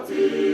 Thank you.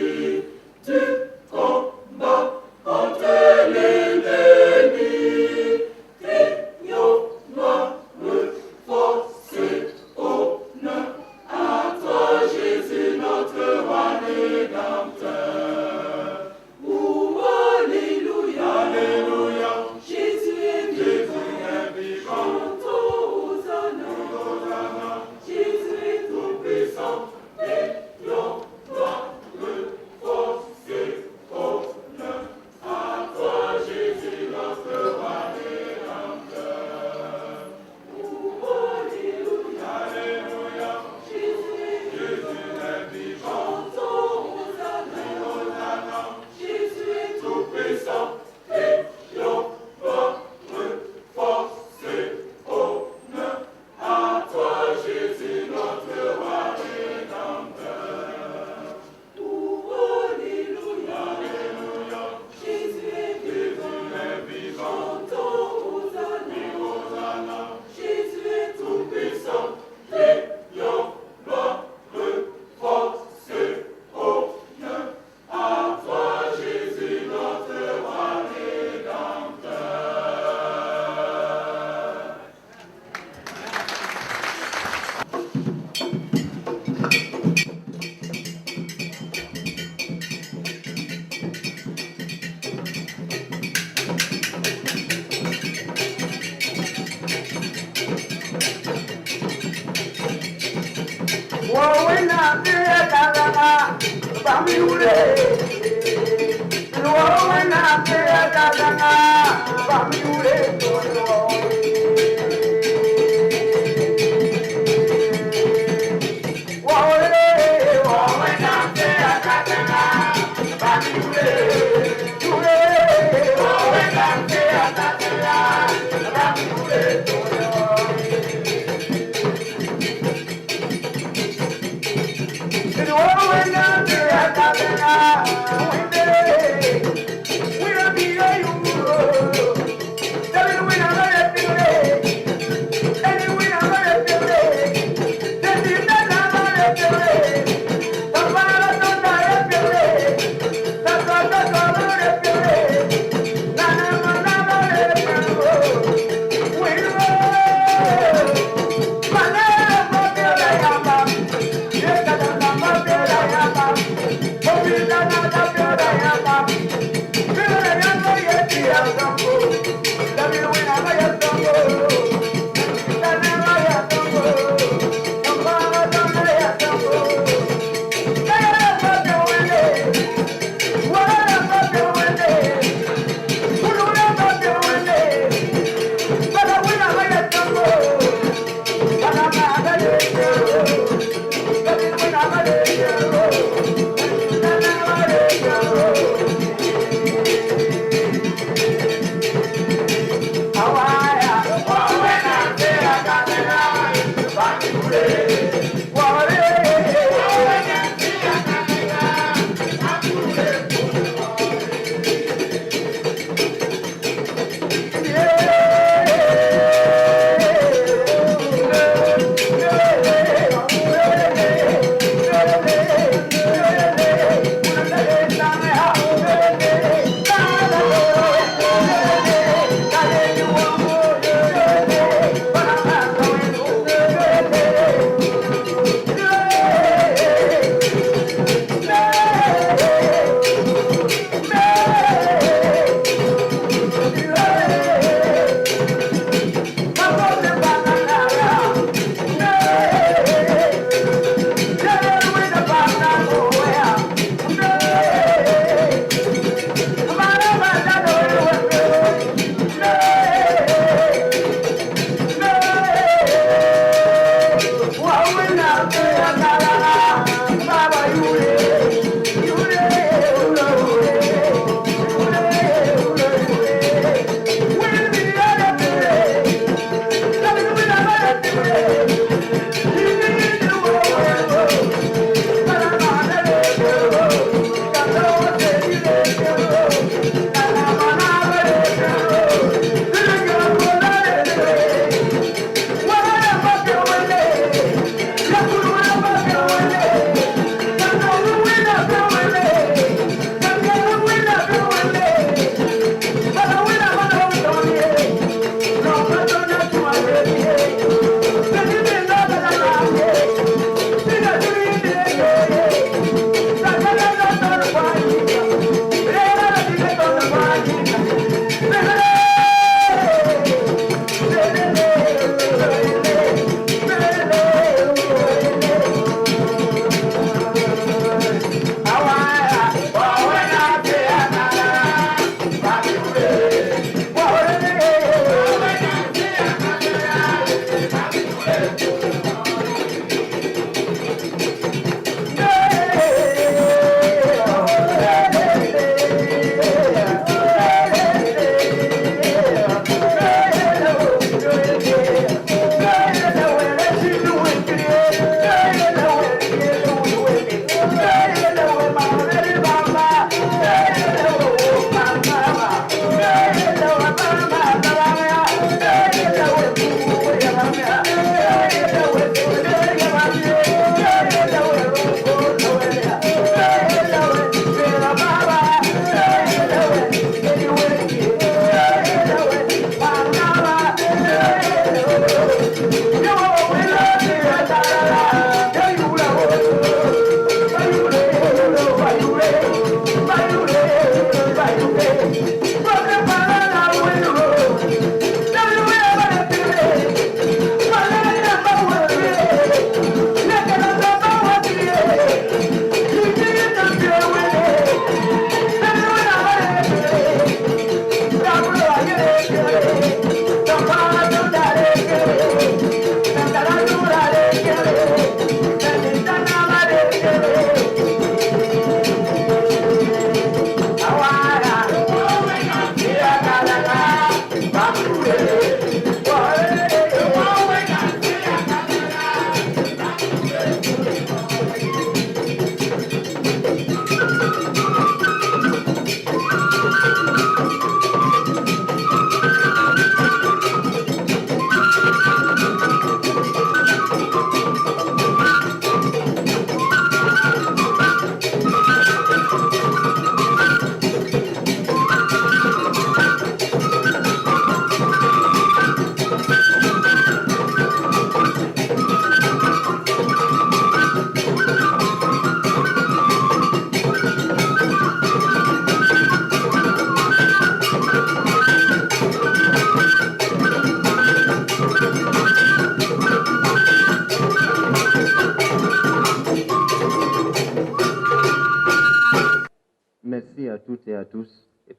remercie à toutes et à tous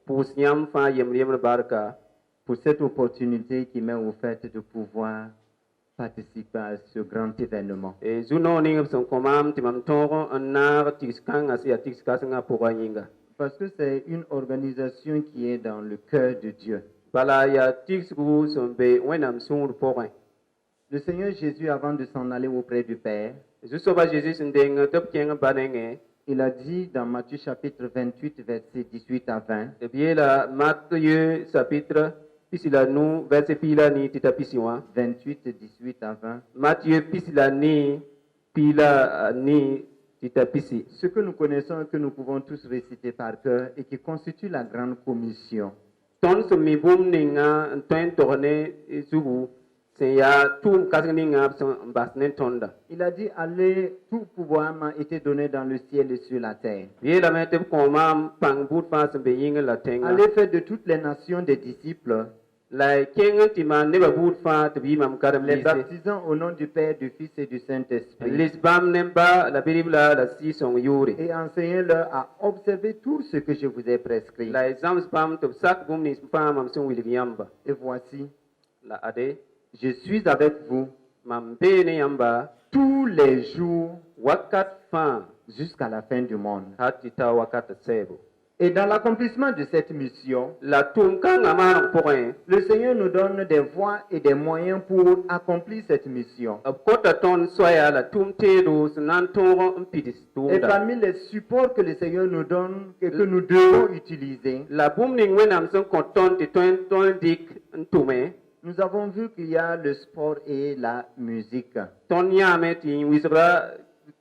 pus yam fa yem barka pour cette opportunité qui m'est offerte de pouvoir participer à ce grand événement. e zuno ning son komam timam tongo anar tiskang asia tiskasanga poganyinga Parce que c'est une organisation qui est dans le cœur de Dieu. bala ya tisku son be wenam sur pogay Le Seigneur Jésus, avant de s'en aller auprès du Père, Zusoba Jesus ndeng top kenga banenge il a dit dans Matthieu chapitre 28, versets 18 à 20, e biela Matthieu chapitre pisila nu verset pila ni titapisiwa 28, 18 à 20, Matthieu pisila ni pila ni titapisi ce que nous connaissons et que nous pouvons tous réciter par cœur et qui constitue la grande commission. ton sumi bum ninga toin torne zugu se ya tum kasninga son basnen tonda Il a dit, allez, tout pouvoir m'a été donné dans le ciel et sur la terre. yela mete ko mam pang but fa se be yinga la tenga Allez faire de toutes les nations des disciples, la kenga tima ne ba but fa te bi mam karam les lise baptisant au nom du Père, du Fils et du Saint-Esprit, lisbam nemba la bibla la si son yuri et enseignez-leur à observer tout ce que je vous ai prescrit. la exam spam to sak bum ni spam am son williamba Et voici, la ade je suis avec vous mam be ne yamba tous les jours wakat fa jusqu'à la fin du monde. hatita wakat sebo Et dans l'accomplissement de cette mission, la tum kanga ma point le Seigneur nous donne des voies et des moyens pour accomplir cette mission. kota ton soya la tum tedo nan toro mpidis Et tumda parmi les supports que le Seigneur nous donne et que nous devons utiliser, la bum ning wenam son konton ti ton dik ntume nous avons vu qu'il y a le sport et la musique. ton yame ti wisra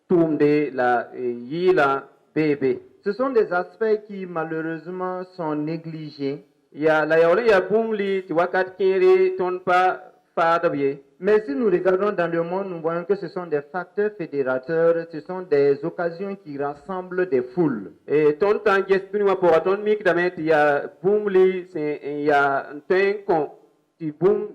tumde la yila bebe Ce sont des aspects qui malheureusement sont négligés. ya la yawle ya bumli ti wakat kere ton pa fada biye Mais si nous regardons dans le monde, nous voyons que ce sont des facteurs fédérateurs, ce sont des occasions qui rassemblent des foules. e ton tan gestuni wa po ton mik dame ti ya bumli se ya ten kon ti bum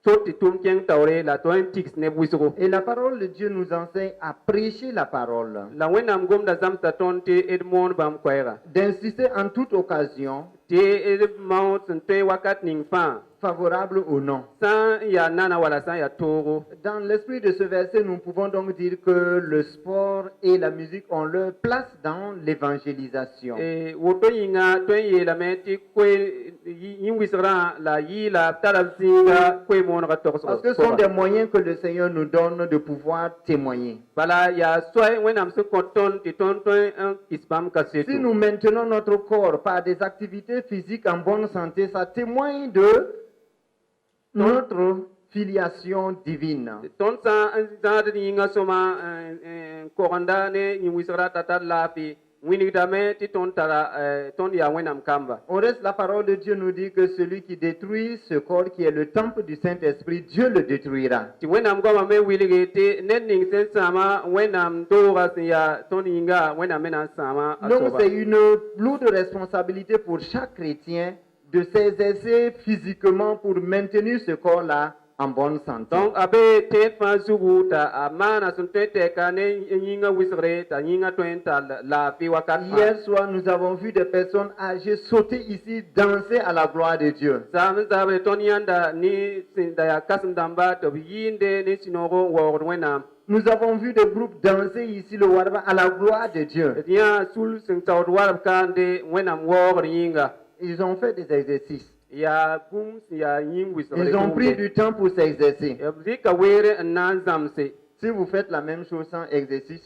sorti tum ken tawre la ton tix ne wisro Et la parole de Dieu nous enseigne à prêcher la parole, la wenam gomda zamta ton te edmon bam kwaira d'insister en toute occasion, te ed mount te wakat ning fa favorable ou non. san ya nana wala san ya togo Dans l'esprit de ce verset, nous pouvons donc dire que le sport et la musique ont leur place dans l'évangélisation. e woto yinga to yela meti kwe yin wisra la yila tarabzinga kwe mon ga tokso Parce que ce sont des moyens que le Seigneur nous donne de pouvoir témoigner. bala ya soy wenam su konton ti ton un isbam Si kasetu nous maintenons notre corps par des activités physiques en bonne santé, ça témoigne de notre filiation divine. ton sa zade yinga soma koranda ne yin wisra tatar lafi wini dame ti ton tara ton ya wenam kamba Au reste, la parole de Dieu nous dit que celui qui détruit ce corps qui est le temple du Saint-Esprit, Dieu le détruira. ti wenam goma me wilige te net ning sen sama wenam toga ya ton yinga wenam mena sama Donc asoba c'est une lourde responsabilité pour chaque chrétien de s'exercer physiquement pour maintenir ce corps-là en bonne santé. donc abe te fa zugu ta amana sun te ka ne yinga wisre ta yinga to enta la fi wakat Hier soir, nous avons vu des personnes âgées sauter ici, danser à la gloire de Dieu. sam zabe ton yanda ni sin da ya kasum damba to yinde ni sinogo wo wenam Nous avons vu des groupes danser ici le Warba à la gloire de Dieu. ya sul sin tawd warab kande wenam wo yinga Ils ont fait des exercices. ya gum ya yin wisre Ils ont pris du temps pour s'exercer. ka were nan zamse Si vous faites la même chose sans exercice,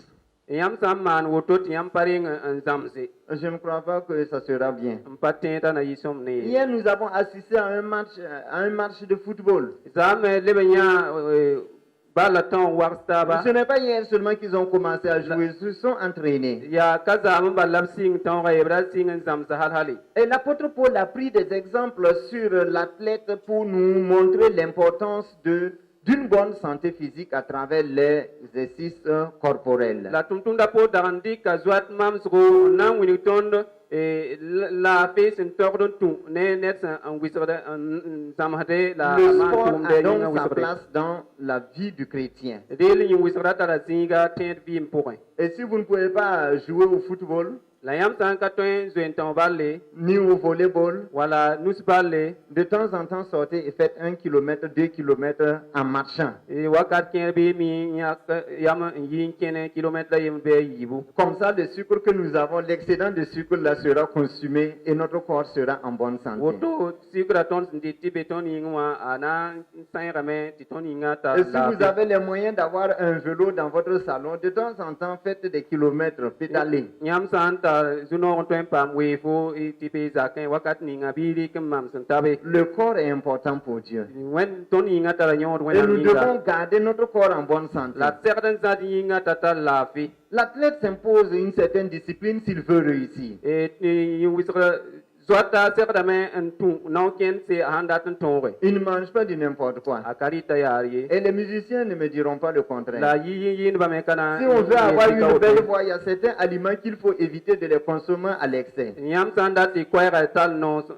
yam sam man woto ti yam paring an zamse je ne crois pas que ça sera bien. patenta na yisom ne Hier, nous avons assisté à un match de football. zame lebenya bala ton warstaba Ce n'est pas hier seulement qu'ils ont commencé à jouer, ils se sont entraînés. ya kazam balab sing ton ga ebra sing zamsa hal hali Et l'apôtre Paul a pris des exemples sur l'athlète pour nous montrer l'importance d'une bonne santé physique à travers les exercices corporels. la tumtunda po dagandi ka zwat mam sgo nan wini tondo la fe sin tordon tu ne net en wisre en zamhade la Le ma sport tum a de donc yinga sa wisre place dans la vie du chrétien. del yin wisra tara zinga tent bim point Et si vous ne pouvez pas jouer au football, la yam san ka tõe zoen tõng balle ni au volleyball. wala nus balle De temps en temps, sortez et faites 1 kilomètre, 2 kilomètres en marchant. wakat kẽer bɩ mi yam n yi n kẽne kilomètre la yem bɩ a yiibu Comme ça, le sucre que nous avons, l'excédent de sucre là sera consumé et notre corps sera en bonne santé. woto sigra tõnd sẽn dɩt tɩ be tõnd yĩng wã a na n sãyegame tɩ tõnd yĩngã tar Et si vous avez les moyens d'avoir un vélo dans votre salon, de temps en temps, faites des kilomètres, pédalez. yãmb sã n tar zu-noog n tõe n paam weefo tɩ pe zakẽ wakat ninga bɩ rɩk n mam sẽn tabe Le corps est important pour Dieu. wẽnd tõnd yĩngã tara yõod Et wẽnnaam nous yĩnga devons garder notre corps en bonne santé. la d segd n zãd yĩngã t'a tar laafɩ L'athlète s'impose une certaine discipline s'il veut réussir. wɩsg zoata segdame n tũ nao kẽnd se a sãn dat n tõoge Il ne mange pas du n'importe quoi. a ka rɩta yaar ye Et les musiciens ne me diront pas le contraire. la yɩɩndbã me ka na Si on veut avoir une belle voix, il y a certains aliments qu'il faut éviter de les consommer à l'excès. yãmb sã n dat tɩ koɛɛga tall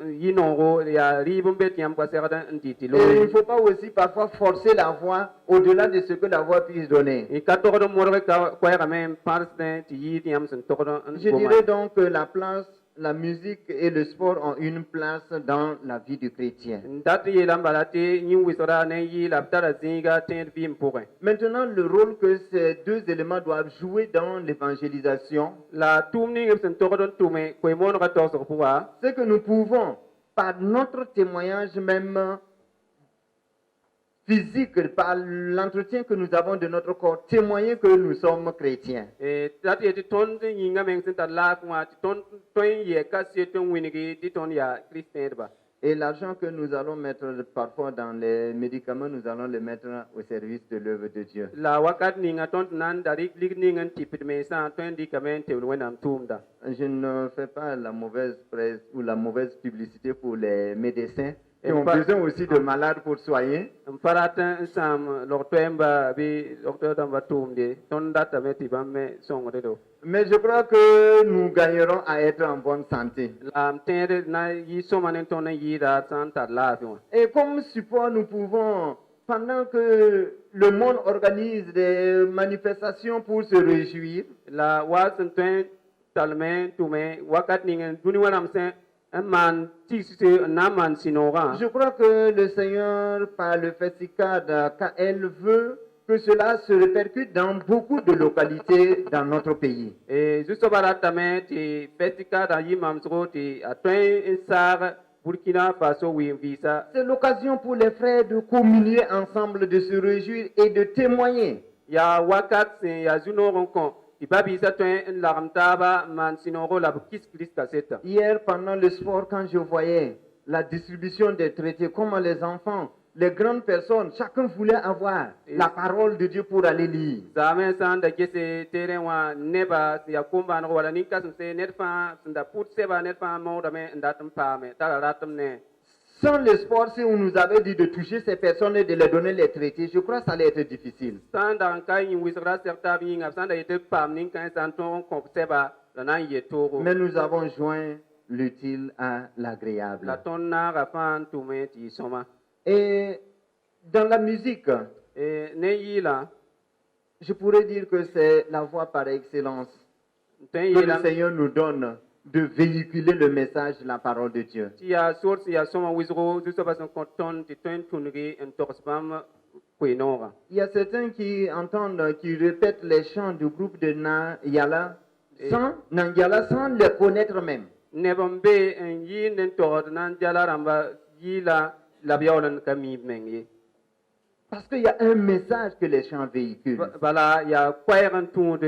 yɩ noogo yaa rɩɩb n be tɩ yãmb ka segd n dɩ tɩ Et il loore ne faut pas aussi parfois forcer la voix au-delà de ce que la voix puisse donner. y ka togd n modg ka koɛɛgame n pãrsdẽ tɩ yɩɩd yãmb sẽn togd n Je dirais donc que la musique et le sport ont une place dans la vie du chrétien. n dat n yeela n bala tɩ yĩn wɩsgra ne yɩɩla b tara zĩiga tẽed vɩɩm pʋgẽ Maintenant, le rôle que ces deux éléments doivent jouer dans l'évangélisation, la tʋʋm ning b sẽn togd n tʋme koe-moonegã togsg pʋga c'est que nous pouvons, par notre témoignage même physique, par l'entretien que nous avons de notre corps, témoigner que nous sommes chrétiens. dat yetɩ tõnd yĩnga meng sẽn tar laak wã tɩ tõnd tõe n yɛ ka set n wĩngi tɩ tõnd yaa kiristẽedba Et l'argent que nous allons mettre parfois dans les médicaments, nous allons le mettre au service de l'œuvre de Dieu. la wakat ninga tõnd tɩ na n da rɩk ning n tɩpd mensã tõe n dɩkame n tebd wẽnnaam tʋʋmda Je ne fais pas la mauvaise presse ou la mauvaise publicité pour les médecins qui Et ont pas- besoin aussi de malades pour soigner. n pa rat n sãam log toɛɛmba bɩ docteur dãmba tʋʋmde tõnd datame tɩ bãmb me sõngde do Mais je crois que nous gagnerons à être en bonne santé. la m tẽed na yɩ sõma ne tõnd n yɩɩda sã n tar laafɩ wã Et comme support, nous pouvons, pendant que le monde organise des manifestations pour se réjouir, la wa sẽn tõe n talme n tʋme wakat ning n dũni wã rãmb sẽn n maan tigse n na n maan sɩnoogã je crois que le Seigneur, par le FESICAD, quand elle veut que cela se répercute dans beaucoup de localités dans notre pays. zu-soabã ratame tɩ fɛstika yɩ mamsgo tɩ a tõe n saag burkina faso wɩɩm vɩɩsa C'est l'occasion pour les frères de communier ensemble, de se réjouir et de témoigner. yaa wakat sẽn yaa zu-noog n kõ tɩ ba-biisã tõe n lagem taaba n maan sɩnoogo la b kis kiristã seta Hier, pendant le sport, quand je voyais la distribution des traités, comment les enfants, les grandes personnes, chacun voulait avoir la parole de Dieu pour aller lire. zaame sã n da gese teerẽ wã nebã sẽn yaa kom-bãaneg wala nin-kãsem se ned fãa sẽn da pʋd sɛba ned fãa moodame n dat n paame tara ratem ne Sans le sport, si on nous avait dit de toucher ces personnes et de leur donner les traités, je crois que ça allait être difficile. sã n dag n ka yĩn wɩsgra sɛg taab yĩnga b sã n da yetɩ b paam nin-kãe sã n tõog n kõb sɛba la na n yɩ toogo Mais nous avons joint l'utile à la l'agréable. tõnd naaga fãa n tʋme tɩ yɩ sõma Et dans la musique, ne yɩɩlã je pourrais dire que c'est la voie par excellence tõe n que le yeelame Seigneur nous donne de véhiculer le message de la parole de Dieu. tɩ yaa sor sẽn yaa sõma wɩsgo zu-soabã sẽn kõ tõnd tɩ tõe n tũnge n togs bãmb koe-noogã Il y a certains qui entendent, qui répètent les chants du groupe de Nangyala sans les connaître même. neb n be n yɩɩnd n togd na n jala rãmba yɩɩla la b yaool n ka miib meng ye Parce qu'il y a un message que les chants véhiculent. bala yaa koɛɛg n tũud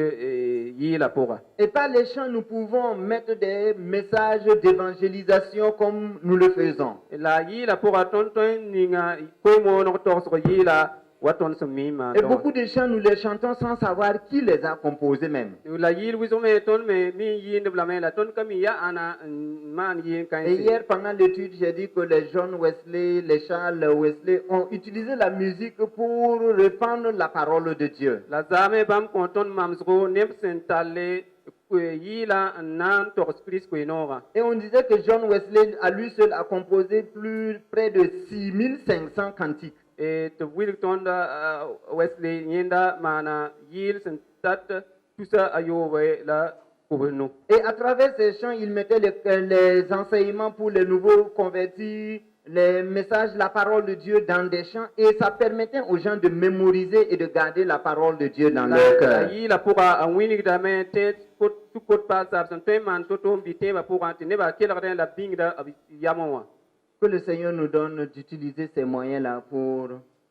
yɩɩla pʋga Et par les chants, nous pouvons mettre des messages d'évangélisation comme nous le faisons. la yɩɩla pʋga tõnd tõe n ninga koe-mooneg togsg yɩɩla wa tõnd sẽn miimã Et beaucoup de chants, nous les chantons sans savoir qui les a composés même. la yɩɩl wɩsg me tõnd me mi yɩɩndb lame la tõnd ka mi ya ãna n maan yɩɩn Et kãense hier, pendant l'étude, j'ai dit que les John Wesley, les Charles Wesley ont utilisé la musique pour répandre la parole de Dieu. la zaame bãmb kõ tõnd mamsgo neb sẽn talle yɩɩla n na n togs kirist koe-noogã Et on disait que John Wesley, à lui seul, a composé près de 6500 cantiques. tɩ b wilg tõnd wesley yẽnda maana yɩɩl sẽn tat tusa a yoobe la kubul nu Et à travers ces chants, il mettait les enseignements pour les nouveaux convertis, les messages, la parole de Dieu dans des chants. Et ça permettait aux gens de mémoriser et de garder la parole de Dieu dans leur la cœur. yi la puga a wini da me te kot tu kot pa sa san te man to to bi te ba puga te ne ba ke la la bing da yamawa Que le Seigneur nous donne d'utiliser ces moyens-là pour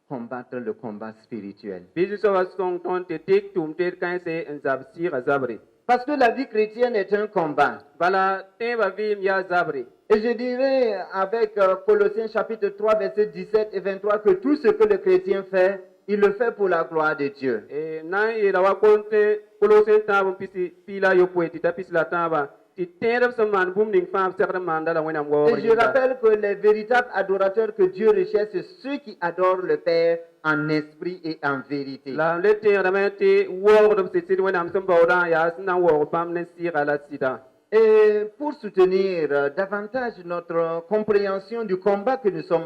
combattre le combat spirituel. bisu so wa song ton te tik tum te kan se en zab si ga zabri Parce que la vie chrétienne est un combat. bala te ba vim ya zabri Et je dirais avec Colossiens chapitre 3, versets 17 et 23 que tout ce que le chrétien fait, il le fait pour la gloire de Dieu. e na ye la wa konte kolosen ta bum pisi pila yo poeti ta pisi la ta ba ti te rab so man bum ning fam sekra man da la wenam go Et je rappelle que les véritables adorateurs que Dieu recherche, c'est ceux qui adorent le Père en esprit et en vérité. la le te ra me te wo do se ti wenam so ba da ya sna wo pam ne si ga la sida. Et pour soutenir davantage notre compréhension du combat que nous sommes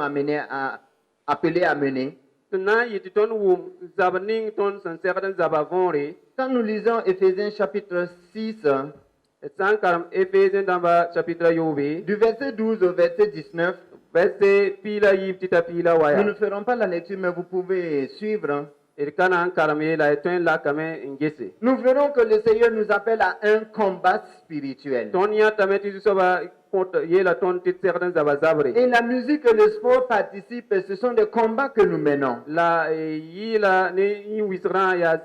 appelés à mener, Na yiti ton wum zabaning ton san sekran zabavonri quand nous lisons Éphésiens chapitre 6, san karam Ephésiens damba chapitre yobi du verset 12 au verset 19, verset pila yipti ta pila nous ne waya ferons pas la lecture, mais vous pouvez suivre. irkana an karam la etwen la kame ingese Nous verrons que le Seigneur nous appelle à un combat spirituel. ton ya tameti soba yela ton tit sekran zabazabri Et la musique et le sport participent, ce sont des combats que nous menons. la yila ni wisra ya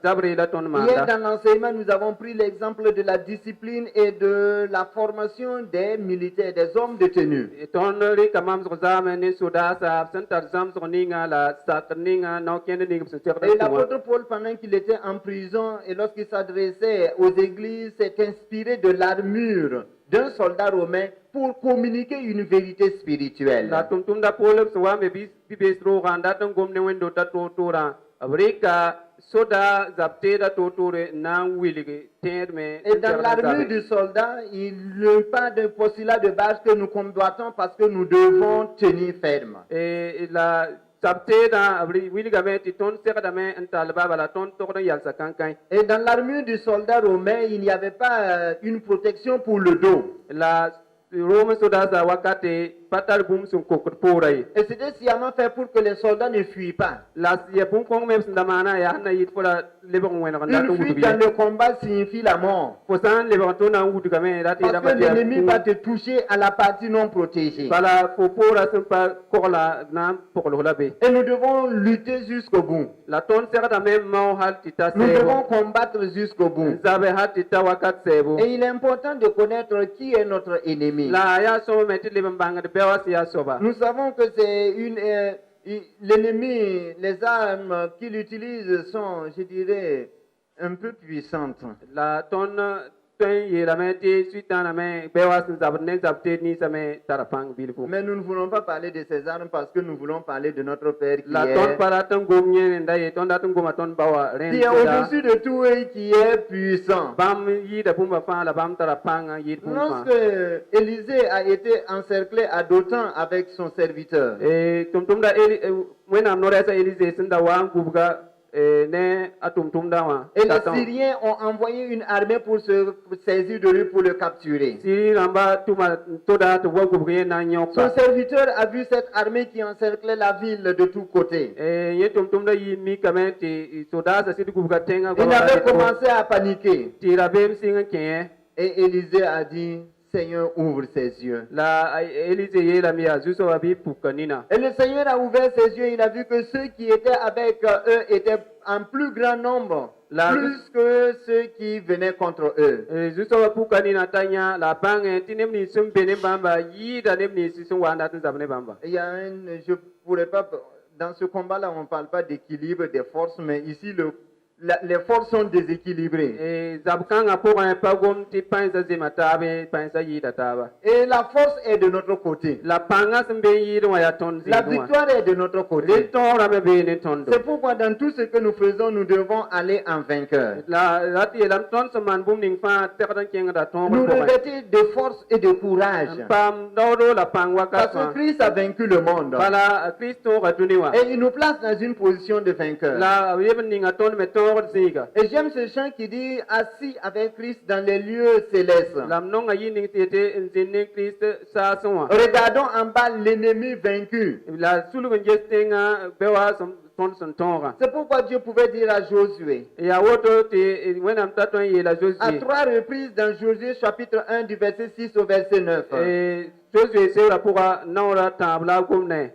zabri la ton Hier, manda dans l'enseignement, nous avons pris l'exemple de la discipline et de la formation des militaires, des hommes de tenue. ton ri kamam zame ni soda sa san tar zam ninga la sakninga no ken ni sekran Et l'apôtre Paul, pendant qu'il était en prison et lorsqu'il s'adressait aux églises, s'est inspiré de l'armure d'un soldat romain pour communiquer une vérité spirituelle. la tum da polem so wa me bi bestro randa tan gom ne wendo ta to tora abrika soda zapte da to tore na wilige terme Et dans l'armure du soldat, il n'y a pas de postulat de base que nous combattons parce que nous devons tenir ferme. e la zapte da abri wiliga me ti ton sera da me entalba bala ton to da yalsa kankan Et dans l'armure du soldat romain, il n'y avait pas une protection pour le dos. la rome soda za wakate patal bum sun kokot porai Et c'était sciemment fait pour que les soldats ne fuient pas. la ya bum kong me ndamana ya na yit fola lebon wena kan da to Une fuite wudu dans le combat signifie la mort. fo san lebon to na wudu game da ti da Parce que ba l'ennemi va te toucher à la partie non protégée. bala fo pora sun pa kola na pokolo la be Et nous devons lutter jusqu'au bout. la ton sera da même mau hal tita Nous devons sebo combattre jusqu'au bout. zabe hal tita wakat sebo Et il est important de connaître qui est notre ennemi. la ya so meti le banga de bewa si ya soba Nous savons que c'est l'ennemi, les armes qu'il utilise sont, je dirais, un peu puissantes. la ton ten ye la meti suita na me bewa sin zab ne zabte ni same tarapang bilfu Mais nous ne voulons pas parler de ces armes parce que nous voulons parler de notre Père la ton para ton gomnye nda ye ton da ton goma ton bawa ren qui est au-dessus de tout et qui est puissant. bam yi da pumba fa la bam tarapang yi pumba Lorsque Élisée a été encerclé à Dothan avec son serviteur, e tum da wena no resa elise sin da wa gubga ne atum da wa et les Syriens ont envoyé une armée pour se saisir de lui pour le capturer. si ramba tuma toda to wa gubga na nyoka Son serviteur a vu cette armée qui encerclait la ville de tous côtés. ye tum da yi mi kame ti soda sa si gubga tenga Il avait commencé à paniquer. ti rabem singa ke Et Élisée a dit, Seigneur, ouvre ses yeux. la elise ye la mi azuso wa bi pukanina Et le Seigneur a ouvert ses yeux. Il a vu que ceux qui étaient avec eux étaient en plus grand nombre, plus que ceux qui venaient contre eux. zuso wa pukanina tanya la pange tinem ni sum bene bamba yi da nem ni si sun wanda tun zabne bamba Il y a je pourrais pas, dans ce combat-là, on ne parle pas d'équilibre des forces, mais ici, les forces sont déséquilibrées. zabkanga pour un pagom ti panza zematabe panza yi da taba Et la force est de notre côté. la panga sembe yi wa ya ton La zidwa victoire est de notre le côté. ton rabe be ne tondo C'est pourquoi dans tout ce que nous faisons, nous devons aller en vainqueur. la rati lam ton man bum ning fa terdan kenga da ton Nous ko revêtir de force et de courage. pam dodo la pangwa Parce ka que Christ a vaincu le monde. bala Christo ga tuniwa Et il nous place dans une position de vainqueur. la yeben ninga ton me to no ziga Et j'aime ce chant qui dit assis avec Christ dans les lieux célestes. lam no nga yin tete nzine Christ sa sonwa Regardons en bas l'ennemi vaincu. la sulu ngestenga bewa son tonga C'est pourquoi Dieu pouvait dire à Josué, ya woto te wenam taton ye la à Josué 3 reprises dans Josué chapitre 1 du verset 6 au verset 9. Josué se la pourra naura tabla gomne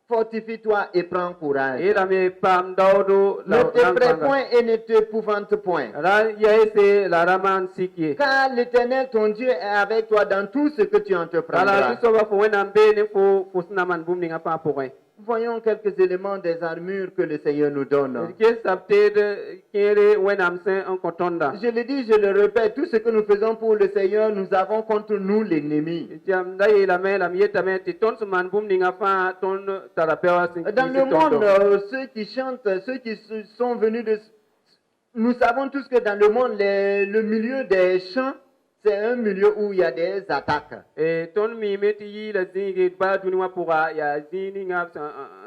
Fortifie-toi et prends courage. et la me pam daudo Ne la t'effraie point et ne t'épouvante point. la ya ese la raman sikie Car l'Éternel, ton Dieu, est avec toi dans tout ce que tu ala entreprendras. so ba fo wenam be ne fo snaman bum ninga pa pourrin Voyons quelques éléments des armures que le Seigneur nous donne. ke sapte de kere wenam sen en kotonda Je le dis, je le répète, tout ce que nous faisons pour le Seigneur, nous avons contre nous l'ennemi. jam da ye la me la mieta me ti ton man bum ninga fa ton tarapewa sin Dans le monde, ceux qui chantent, ceux qui sont venus de... Nous savons tous que dans le monde, le milieu des chants, c'est un milieu où il y a des attaques. e ton mi meti yi la zingi ba duniwa pura ya zini nga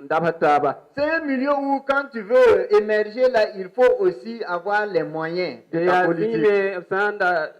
ndabata C'est un milieu où quand tu veux émerger là, il faut aussi avoir les moyens de ta ya politique. zime sanda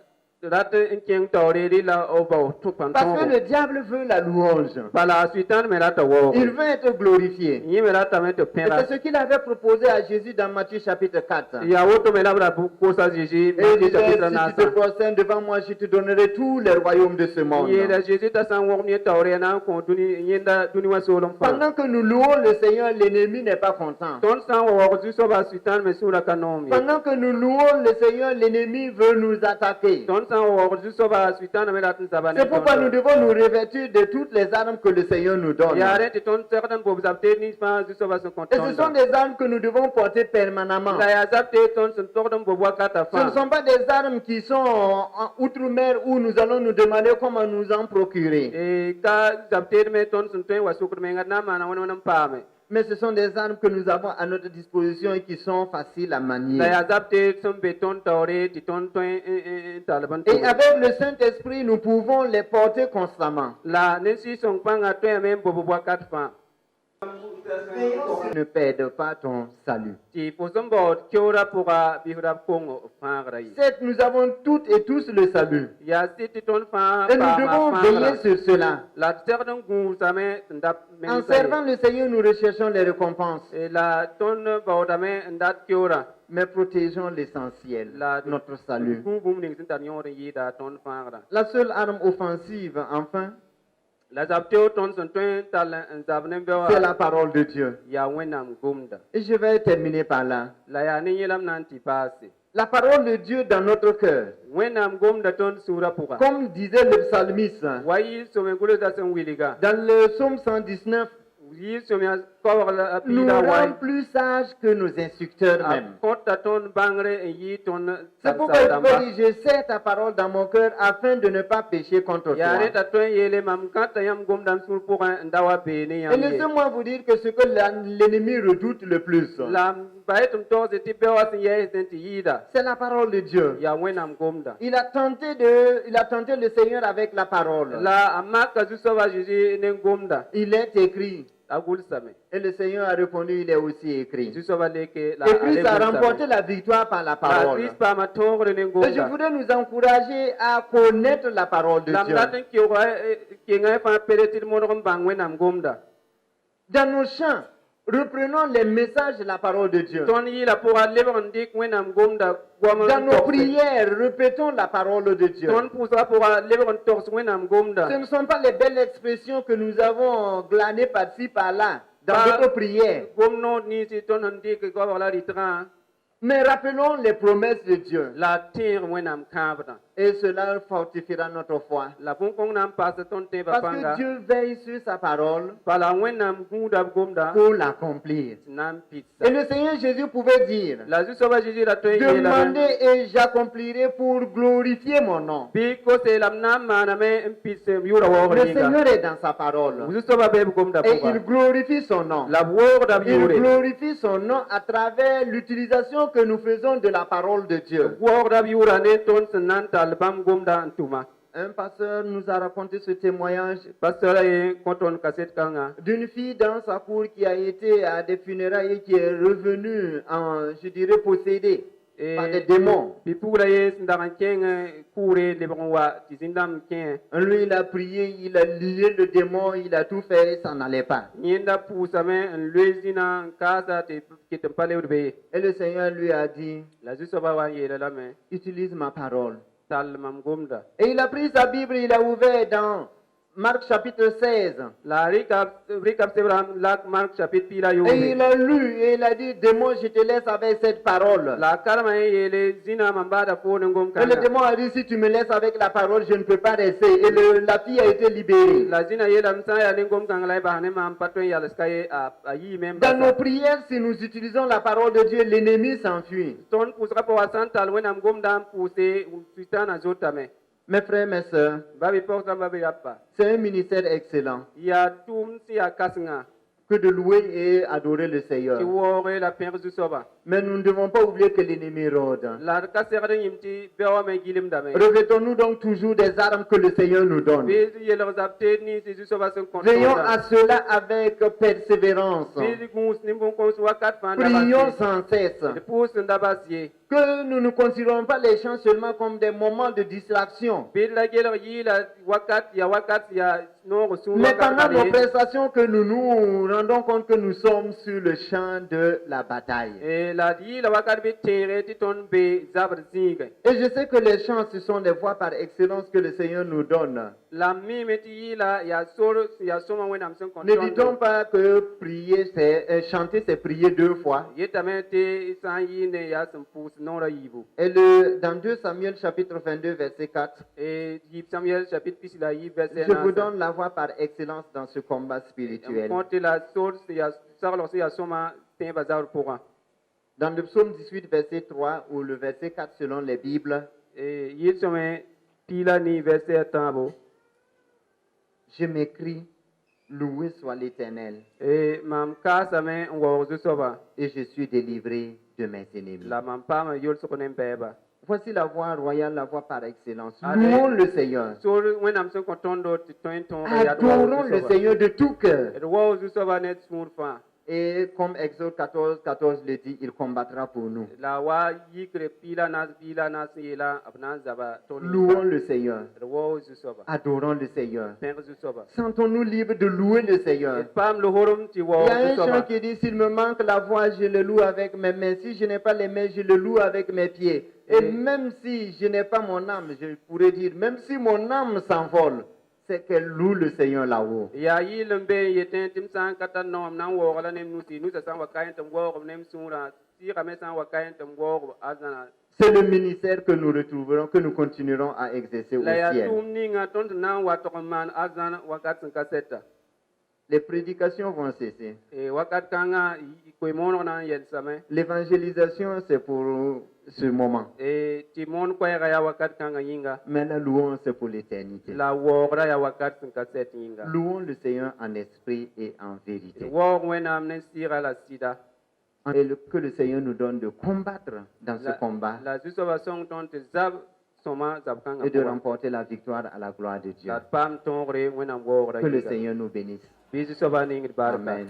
rat nkeng tore ri la oba tu Parce que panton le diable veut la louange. pala suitan me rata wo Il veut être glorifié. yi me rata me to Et pera c'est ce qu'il avait proposé à Jésus dans Matthieu chapitre 4. ya woto me labra bu ko sa jésus Et il me disait, chapitre si na tu te prosternes devant moi, je te donnerai tous les royaumes de ce monde. yi la jésus ta san wo mi tore na ko duni yenda duni wa solom fa Pendant que nous louons le Seigneur, l'ennemi n'est pas content. ton san wo ju so ba suitan me sura kanomi Pendant que nous louons le Seigneur, l'ennemi veut nous attaquer. ton san wo ju so ba suitan me ratin sabane C'est pourquoi nous devons nous revêtir de toutes les armes que le Seigneur nous donne. ya re ti ton certain bo zapte ni fa ju so ba so Et ce sont des armes que nous devons porter permanemment. la ya zapte ton son tordon bo wa kata Ce ne fa sont pas des armes qui sont en outre-mer où nous allons nous demander comment nous en procurer. e ka zapte me ton son ten wa sukur me ngana mana wona pame Mais ce sont des armes que nous avons à notre disposition et qui sont faciles à la manier. ya zapte son beton tore ti ton ten taliban Et avec le Saint-Esprit, nous pouvons les porter constamment. la ne si son panga to me bo wa kat fa Ne perde pas ton salut. ti poson bo kyora pura bi hura kongo fa grai Certes, nous avons toutes et tous le salut. ya si ti ton fa Et nous devons veiller sur cela. la certain gu same ndap En servant le Seigneur, nous recherchons les récompenses. e la ton bo dame ndat kyora Mais protégeons l'essentiel, notre salut. gu bum ning sin tan yore yi da ton fa gra La seule arme offensive, enfin, la zapteo ton son ten tal zabne bewa c'est la parole de Dieu. ya wenam gumda Et je vais terminer par là. la ya ni yelam nanti pasi La parole de Dieu dans notre cœur. wenam gumda ton sura puka Comme disait le psalmiste wayi so me gulu da sen wiliga dans le psaume 119, yi so me ko la nous pida rend way plus sages que nos instructeurs même. kota ton bangre yi ton C'est pourquoi il faut dire, je sais ta parole dans mon cœur afin de ne pas pécher contre ya toi. re ta ton yele mam kata yam gumdam sur puka ndawa be ni Et yam ye laissez-moi vous dire que ce que l'ennemi redoute le plus, la baitum to ze ti bewa sin ye sen ti yida c'est la parole de Dieu. ya wenam gumda Il a tenté le Seigneur avec la parole. la amaka zu so ba jiji ne gumda Il est écrit. agul same Et le Seigneur a répondu, il est aussi écrit. zu so ba leke la Et Christ a remporté la victoire par la parole. Christ pa ma tongre ne Et je gumda voudrais nous encourager à connaître la parole de lam Dieu. daten ki ngai pa peretir mo rom bang wenam gumda Dans nos chants, reprenons les messages de la parole de Dieu. ton yi la pour aller on dik wenam gumda Dans nos prières, répétons la parole de Dieu. ton pousa pour aller on tors wenam gumda Ce ne sont pas les belles expressions que nous avons glanées par-ci, par-là, dans notre prière. gumno ni si ton dik ko la ritra Mais rappelons les promesses de Dieu. la tir wenam kabda Et cela fortifiera notre foi. la pun kong nam pas ton te ba Parce panga que Dieu veille sur sa parole pala wenam gumda gumda pour l'accomplir. nam pizza Et le Seigneur Jésus pouvait dire, la zu so ba jiji la to yi la demandez et j'accomplirai pour glorifier mon nom. bi ko se lam nam mana me pisse yura wo Le ringa Seigneur est dans sa parole. zu so ba be gumda Et puka il glorifie son nom. la wo da Il yure glorifie son nom à travers l'utilisation que nous faisons de la parole de Dieu. wo da yura ne ton nan tal bam gumda antuma Un pasteur nous a raconté ce témoignage pasteur ye konton kaset kanga d'une fille dans sa cour qui a été à des funérailles et qui est revenue je dirais, possédée par des démons. Pipura ye sindakan keng kure lebon wa tizindam ken Lui, il a prié, il a lié le démon, il a tout fait et ça n'allait pas. yenda pusame lezina kasa te kitempale urbe Et le Seigneur lui a dit, la jusoba wa yela la me utilise ma parole. tal mam gomda Et il a pris sa Bible, il a ouvert dans Marc chapitre 16. la recap sebram la mark chapitre pila yo Et il a lu et il a dit, démon, je te laisse avec cette parole. la karma yele zina mambada fo ngom Et le kanga démon a dit, si tu me laisses avec la parole, je ne peux pas rester. Et la fille a été libérée. la zina yela msa ya ngom kanga lai bahane mam patwen ya skaye a yi memba Dans nos prières, si nous utilisons la parole de Dieu, l'ennemi s'enfuit. ton pusra po wasantal wenam gomdam puse usitana zotame Mes frères, mes sœurs, babi porta babi yappa c'est un ministère excellent ya tum si ya kasnga que de louer et adorer le ki Seigneur. wore la perdu soba Mais nous ne devons pas oublier que l'ennemi rôde. la kasere yimti bewa me gilim dame Revêtons-nous donc toujours des armes que le Seigneur nous donne. bi yelo zapte ni si soba son Veillons à cela avec persévérance. bi gus nimbon ko wakat fa Prions sans cesse. de pus ndabasie Que nous ne considérons pas les chants seulement comme des moments de distraction. bi la gelo yi la wakat ya no su Mais pendant nos wakat prestations que nous nous rendons compte que nous sommes sur le champ de la bataille. e la di la wakat bi tere ti ton be zabar zinga Et je sais que les chants, ce sont des voies par excellence que le Seigneur nous donne. la mi meti la ya soma wenam son Ne dit-on pas que prier, c'est chanter, c'est prier deux fois. yetamete san yi ne ya son pus nora yibu Et dans 2 Samuel chapitre 22, verset 4, et Yib Samuel chapitre pis la yi verset je vous donne la voie par excellence dans ce combat spirituel. quand la source ya sarlo ya soma ten bazar pour Dans le psaume 18, verset 3, ou le verset 4 selon les Bibles, et yi some pila ni verset tabo je m'écris, loué soit l'Éternel, et mam kasa me wo zu soba et je suis délivré de mes ennemis. la mam pa ma yol sokonen beba Voici la voie royale, la voie par excellence. Allez. Louons le Seigneur. so wenam son kontondo ti ton Adorons le Seigneur de tout cœur. et wo zu soba net smur fa Et comme Exode 14, 14 le dit, il combattra pour nous. la wa yikre pila nas yela abnan zaba ton Louons le Seigneur. wo zu soba Adorons le Seigneur. pen zu soba Sentons-nous libres de louer le Seigneur. pam lo horum ti wo Il y a zu un chant soba qui dit, s'il me manque la voix, je le loue avec mes mains. Si je n'ai pas les mains, je le loue avec mes pieds. Et même si je n'ai pas mon âme, je pourrais dire, même si mon âme s'envole, c'est qu'elle loue le Seigneur là-haut. ya yi lembe yeten tim san katan no nan wo gala nem nusi nusa san wa kayan tam wo nem sura si kame san wa kayan tam wo azana C'est le ministère que nous retrouverons, que nous continuerons à exercer au la ya ciel. tum ni nga ton nan wa to man azana wakat san kaseta Les prédications vont cesser. e wakat kanga ko mon na yel same L'évangélisation, c'est pour ce moment. e ti mon ko ya wakat kanga yinga Mais la louange, c'est pour l'éternité. la wo ra ya wakat san kaset yinga Louons le Seigneur en esprit et en vérité. wo wenam ne sira la sida Et que le Seigneur nous donne de combattre dans ce combat la jusoba song ton te zab soma zab kanga et de remporter la victoire à la gloire de Dieu. la pam ton re wenam wo ra Que le Seigneur nous bénisse. bisu soba ning barka Amen.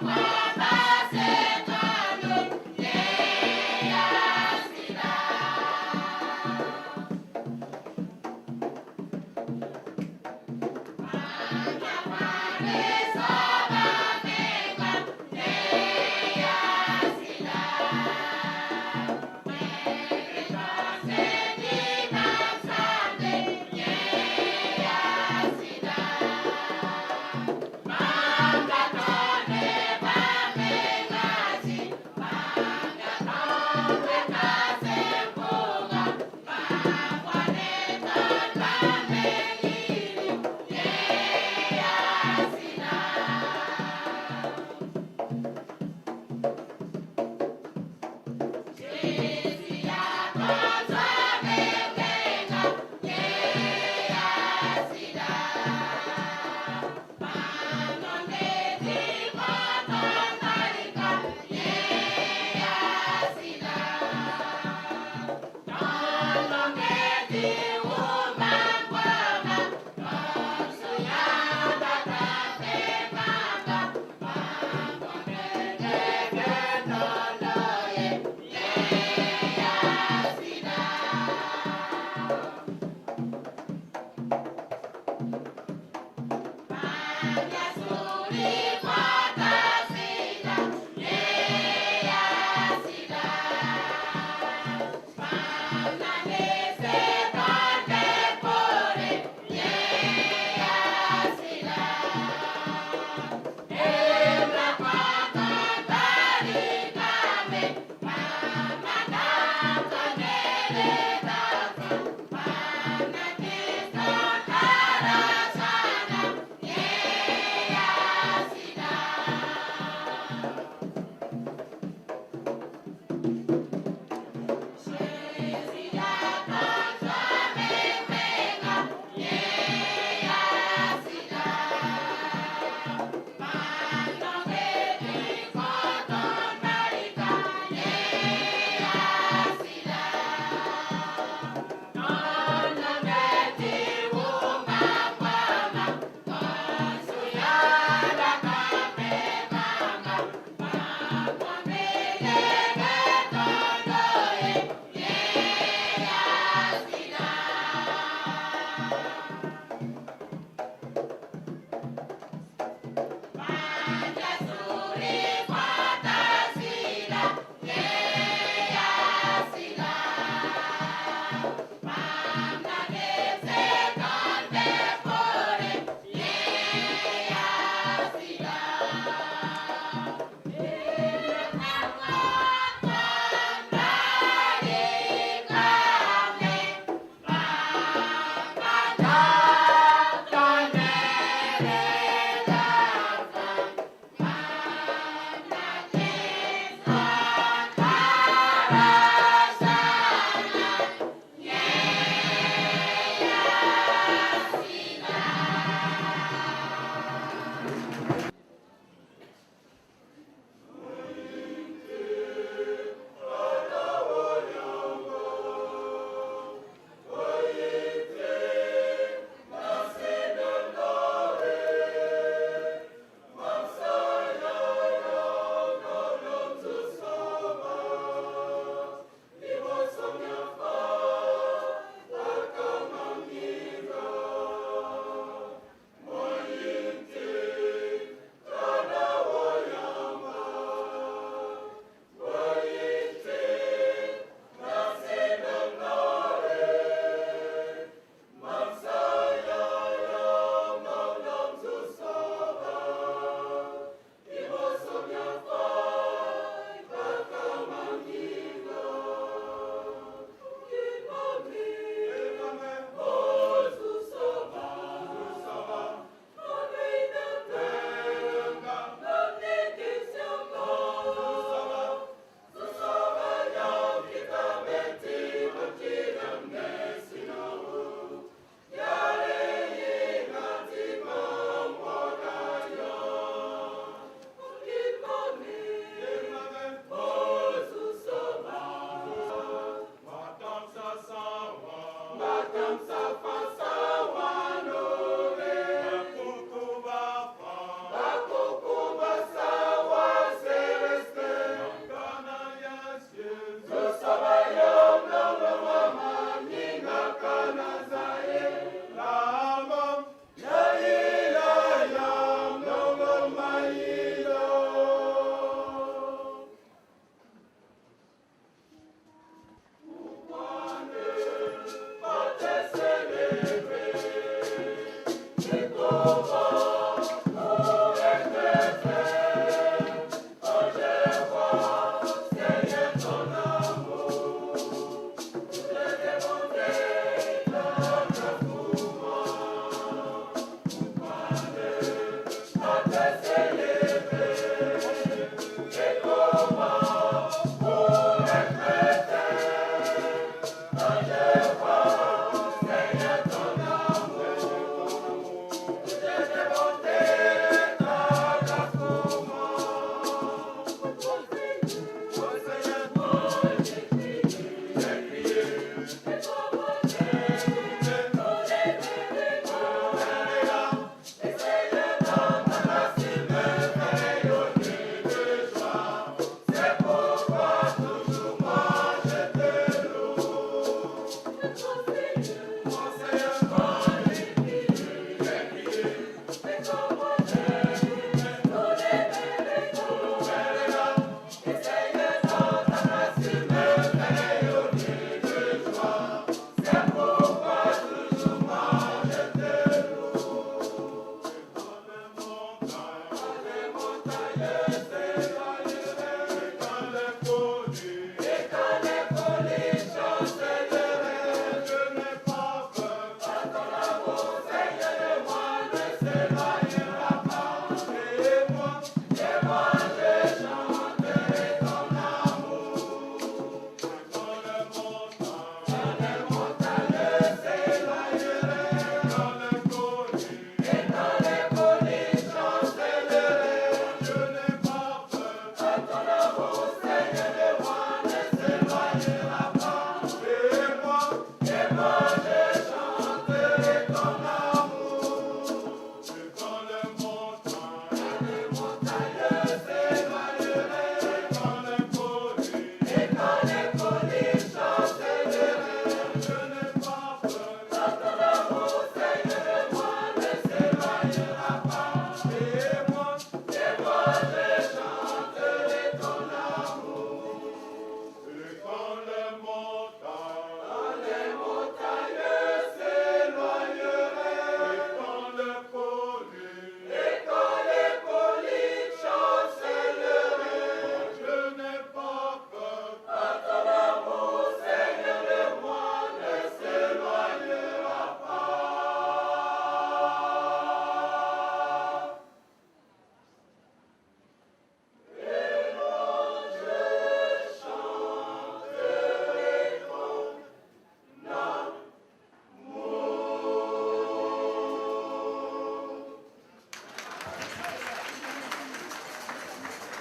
Bye.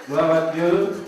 Gloire à Dieu.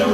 Get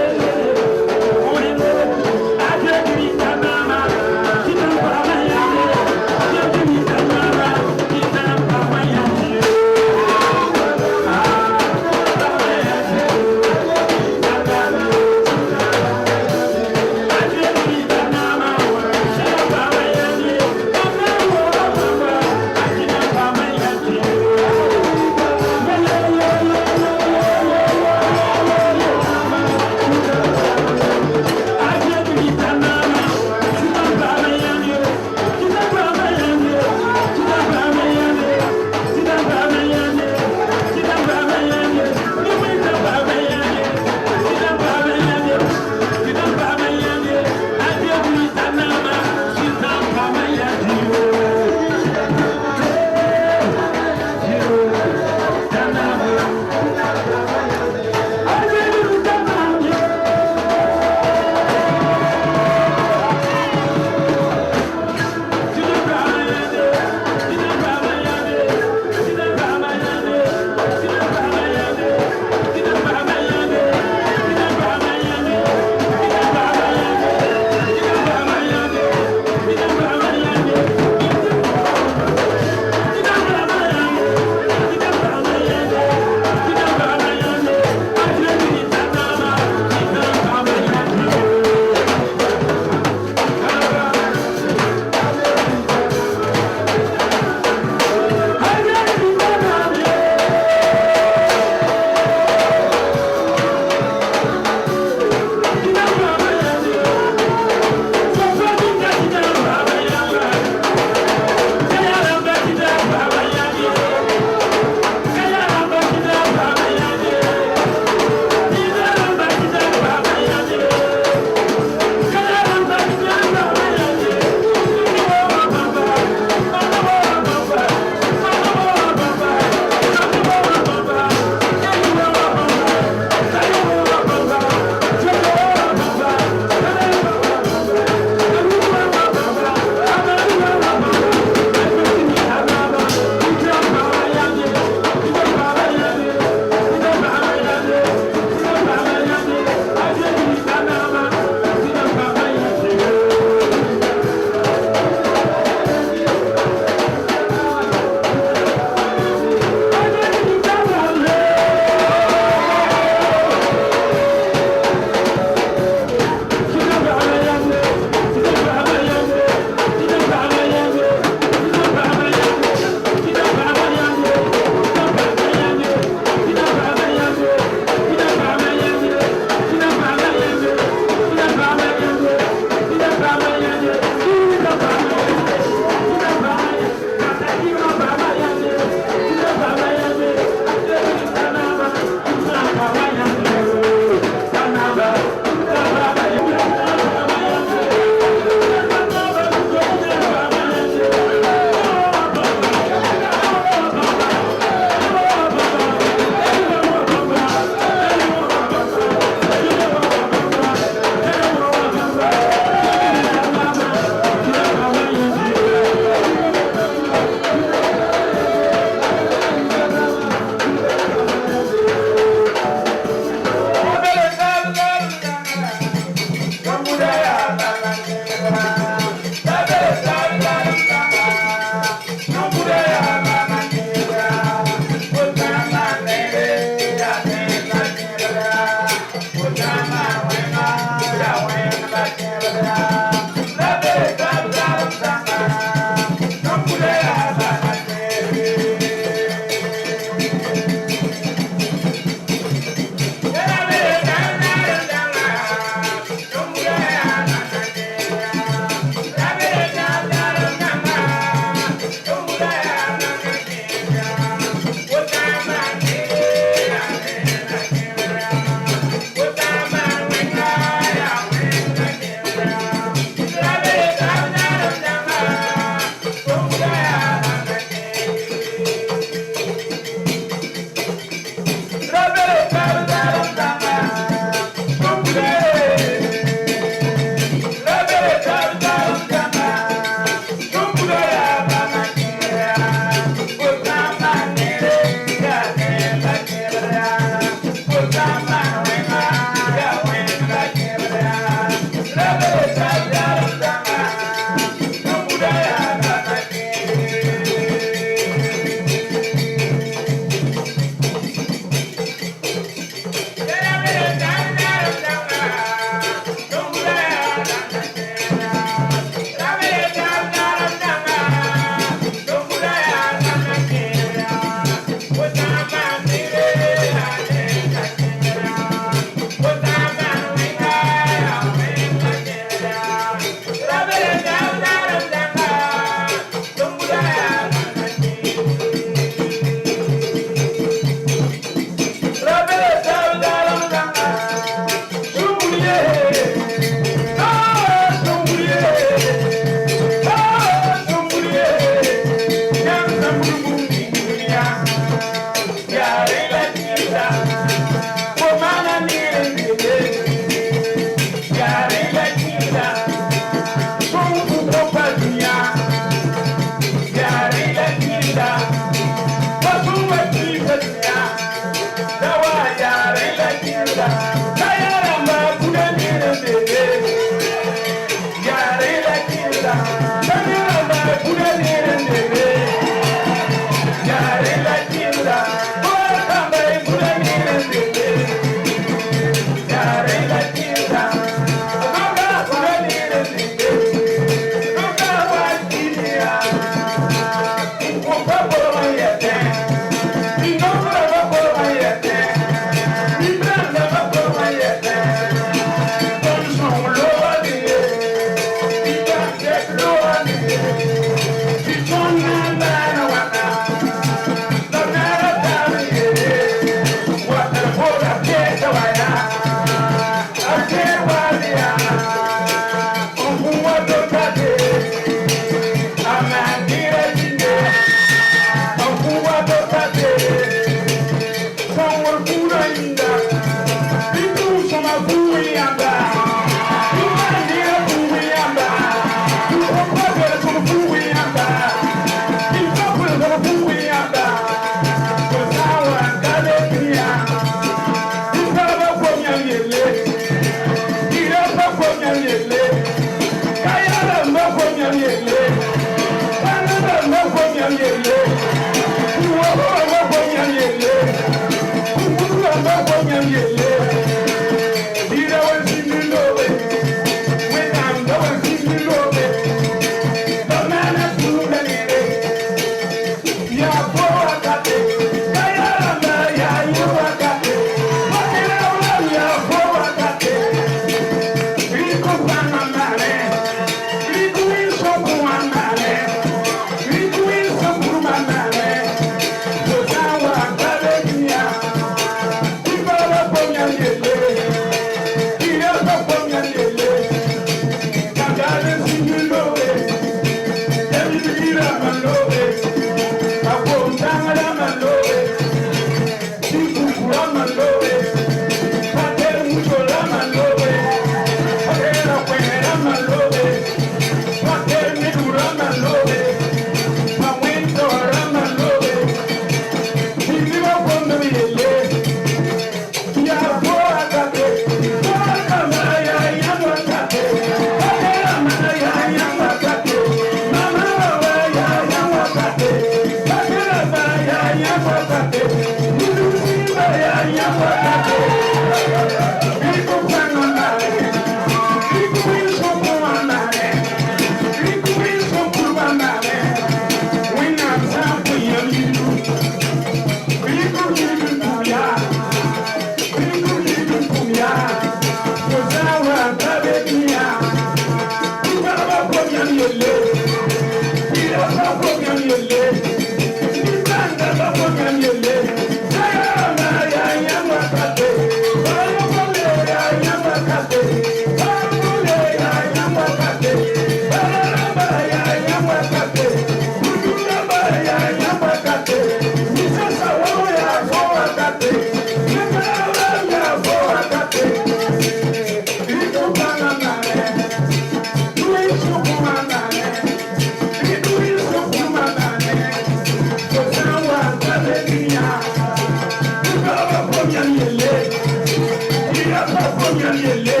Yeah.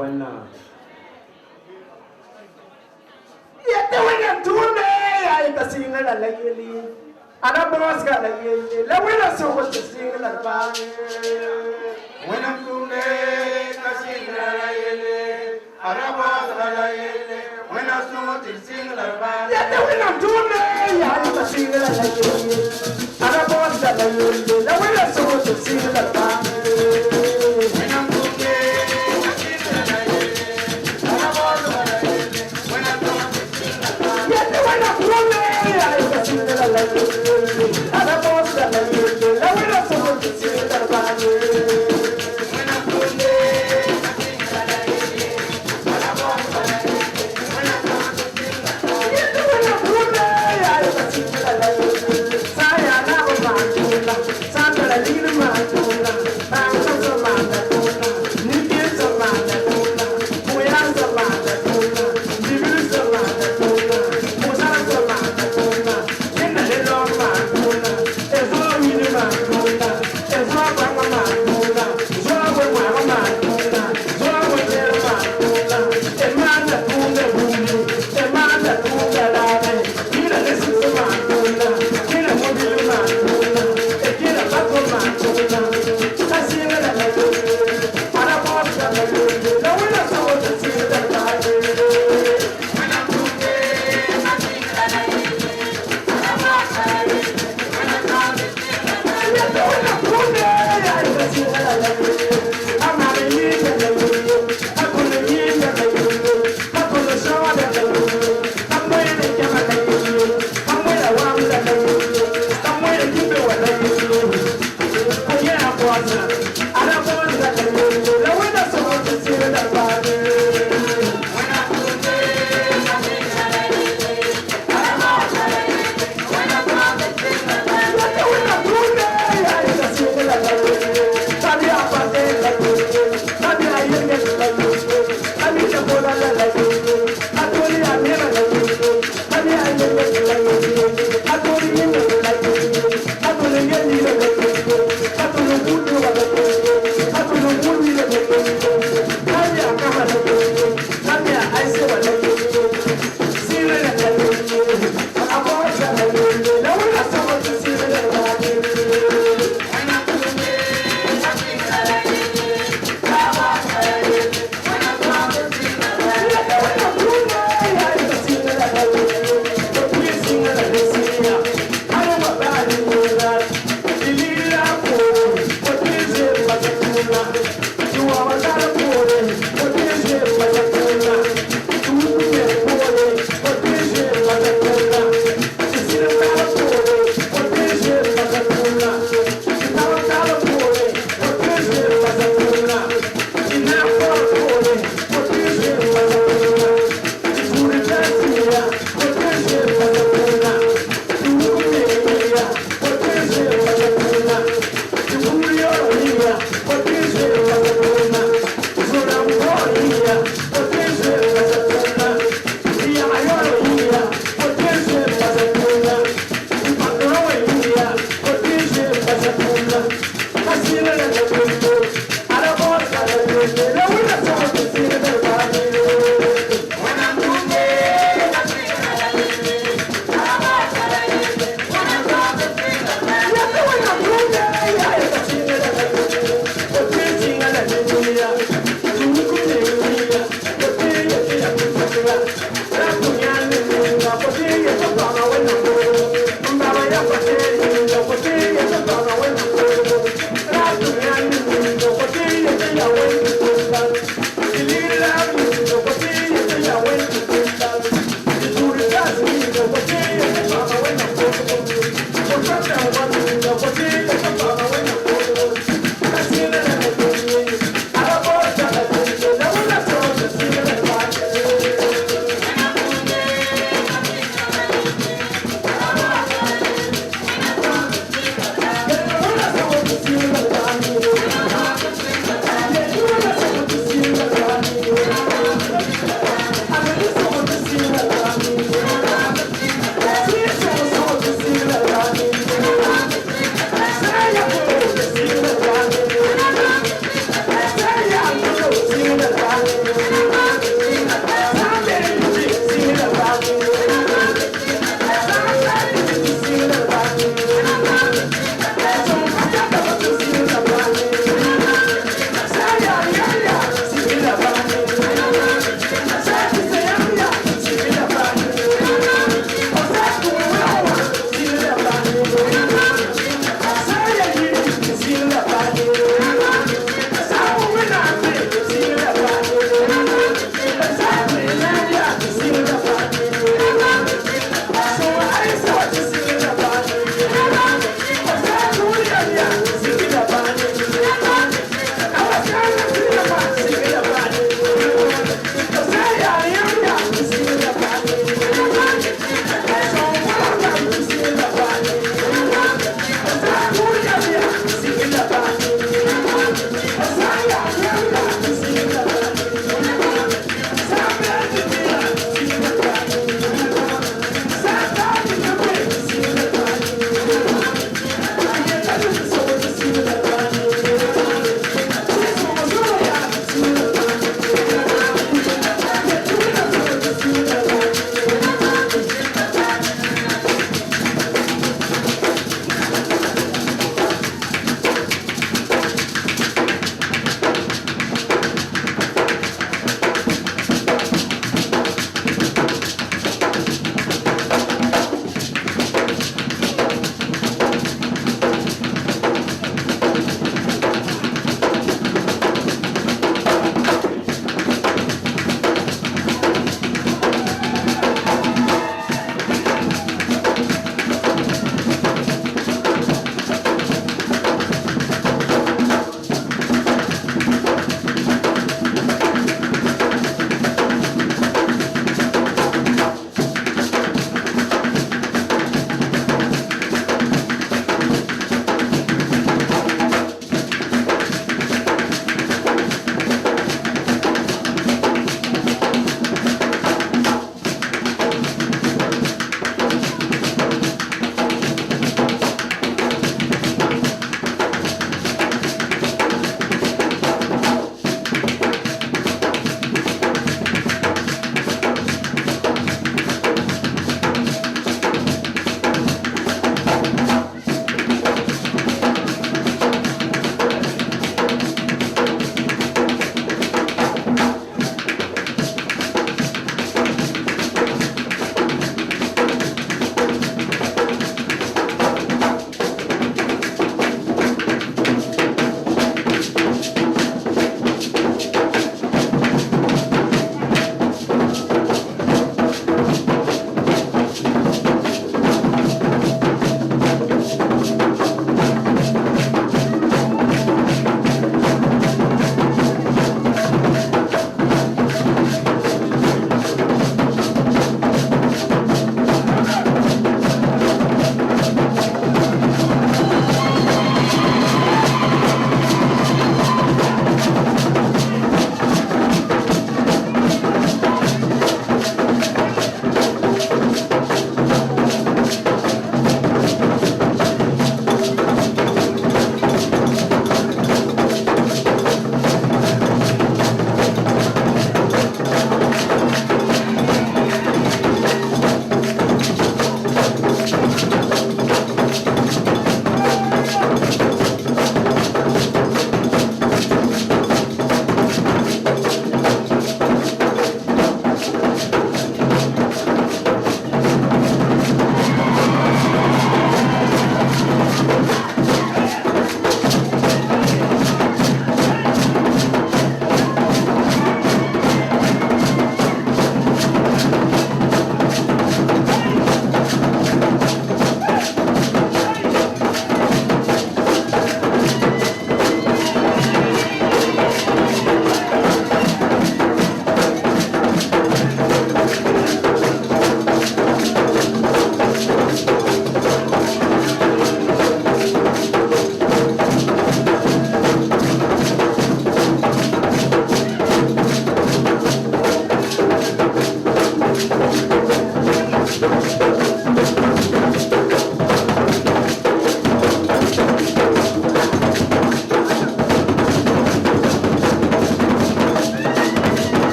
Bueno. Yete wena tume ya ikasinga la lageli. Ana boss ga lageli. La wena so ko singa la ba. Wena tume kasinga la lageli. Ana boss ga lageli. Wena so ko singa la ba. Yete wena tume ya ikasinga la lageli. Ana boss ga lageli. La wena so ko singa la ba.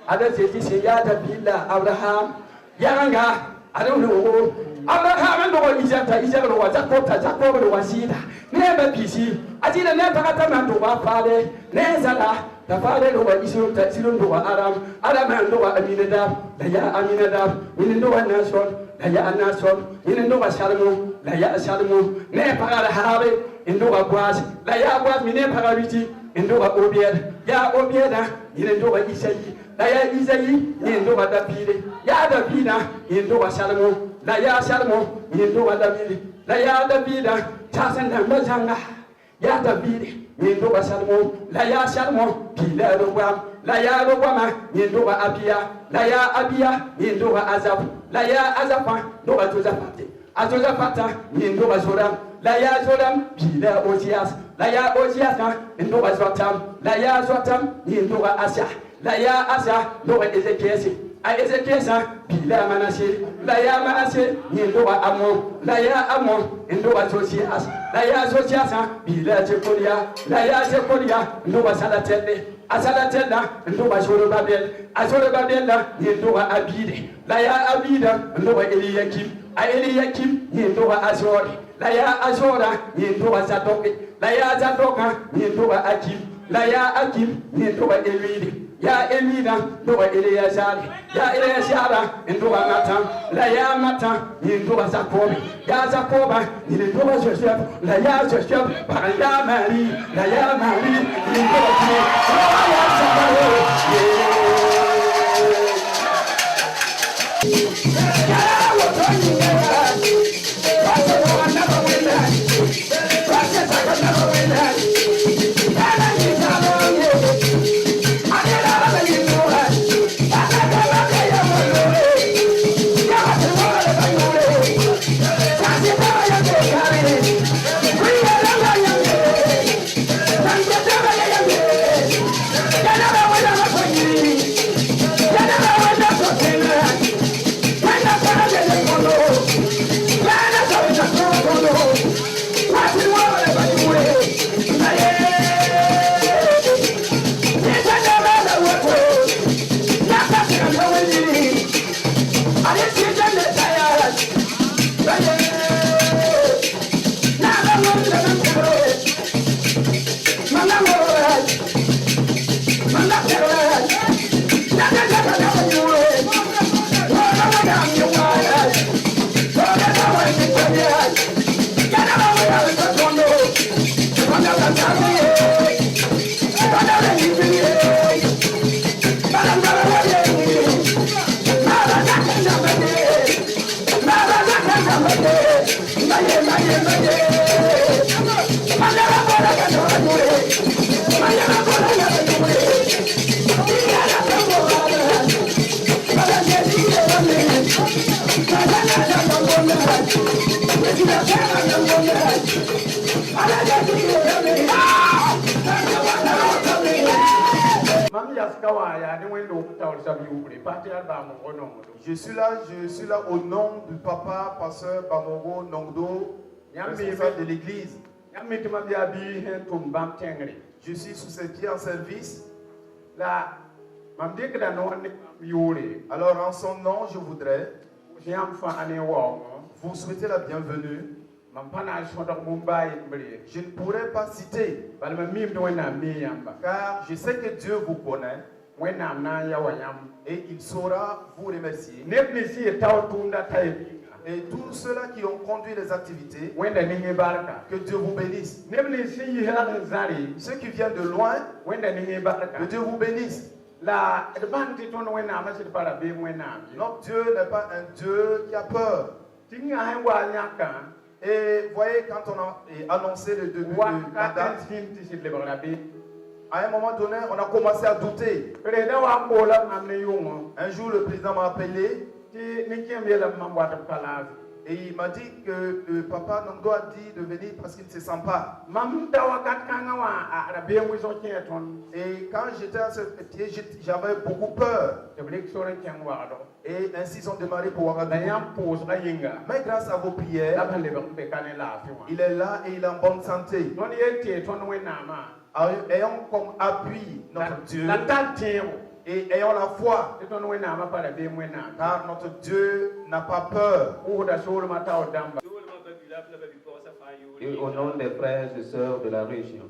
Ada sesi seyada bila Abraham Yaranga I don't know Abraham ndo Isaac ndo Jacob ndo wasida neba bisi ajina neba kata ndo wafale nezala tafale ndo Isu tasilu ndo Aram ndo Aminadab ya Aminadab ndo Nashon ya Nashon ndo Shalmu ya Shalmu neba kala habe ndo Boaz ya Boaz mine parabiti ndo Obied ya Obieda ndo Isaïe la ya Isaïe ndo David ya David ndo Shalmu la ya Shalmu ndo David la ya David tasanda mazanga ya David ndo Shalmu la ya Shalmu pila Roboam la ya Roboam ndo Abia la ya Abia ndo Azap la ya Azap ndo Josaphat ndo Joram la ya Joram pila Ozias la ya Ozias ndo Jotam la ya Jotam ndo Asa la ya Asa ndo Ezekiel a Ezekiel pila Manasseh la ya Manasseh ndo Amon la ya Amon ndo Josias la ya Josias pila Jekolia la ya Jekolia ndo Salatelle Asalatella ndo Zorobabel Zorobabel ndo Abide la ya Abida ndo Eliakim a Eliakim ndo Azor la ya Azora ndo Zadok la ya Zadok ndo Akim la ya Akim ndo Elide ya Elida ndo Eleazar ya Eleazar ndo Matan la ya Matan ndo Jacob ya Jacob ndo Joseph la ya Joseph par ya Marie la ya Marie ndo Je suis là au nom du papa, pasteur Bamoro Nongdo, responsable de l'église. Je suis sous ses pieds en service. Alors en son nom, je voudrais vous souhaiter la bienvenue. Je ne pourrais pas citer, car je sais que Dieu vous connaît et il saura vous remercier. Et tous ceux-là qui ont conduit les activités, que Dieu vous bénisse. Ceux qui viennent de loin, que Dieu vous bénisse. Notre Dieu n'est pas un Dieu qui a peur. Et voyez, quand on a annoncé le début de la date, à un moment donné, on a commencé à douter. Un jour, le président m'a appelé et il m'a dit que le papa Nongdo a dit de venir parce qu'il ne se sent pas. Et quand j'étais à ce pied, j'avais beaucoup peur. Et ainsi, ils ont démarré pour Ouagadougou. Mais grâce à vos prières, il est là et il est en bonne santé. Ayons comme appui notre Dieu et ayons la foi, car notre Dieu n'a pas peur. Et au nom des frères et sœurs de la région,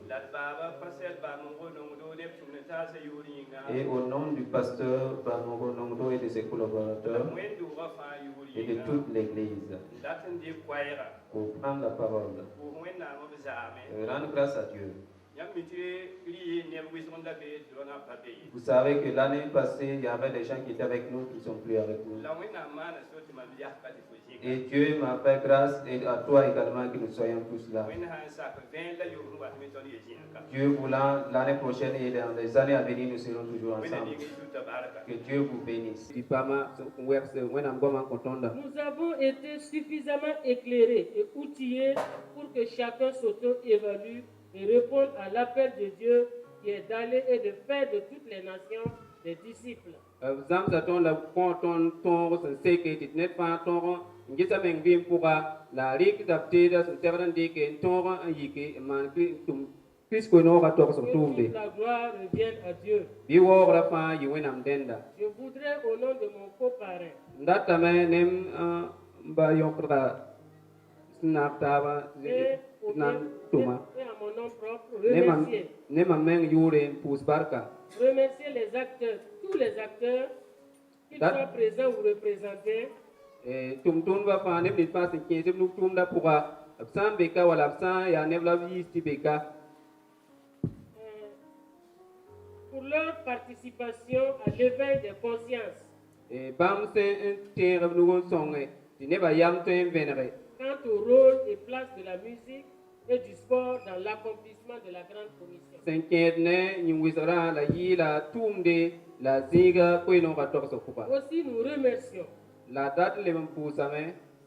et au nom du pasteur Bamoro Nongdo et de ses collaborateurs, et de toute l'église, pour prendre la parole et rendre grâce à Dieu. Vous savez que l'année passée, il y avait des gens qui étaient avec nous qui ne sont plus avec nous. Et Dieu m'a fait grâce, et à toi également, que nous soyons tous là. Dieu voulant, l'année prochaine et dans les années à venir, nous serons toujours ensemble. Que Dieu vous bénisse. Nous avons été suffisamment éclairés et outillés pour que chacun s'auto-évalue et répondre à l'appel de Dieu qui est d'aller et de faire de toutes les nations des disciples. Que toute la gloire revienne à Dieu. Je voudrais au nom de mon coparrain et à mon nom propre, remercier les acteurs, tous les acteurs, qu'ils soient présents ou représentés, pour leur participation à l'éveil des consciences quant au rôle et place de la musique et du sport dans l'accomplissement de la grande commission. Aussi, nous remercions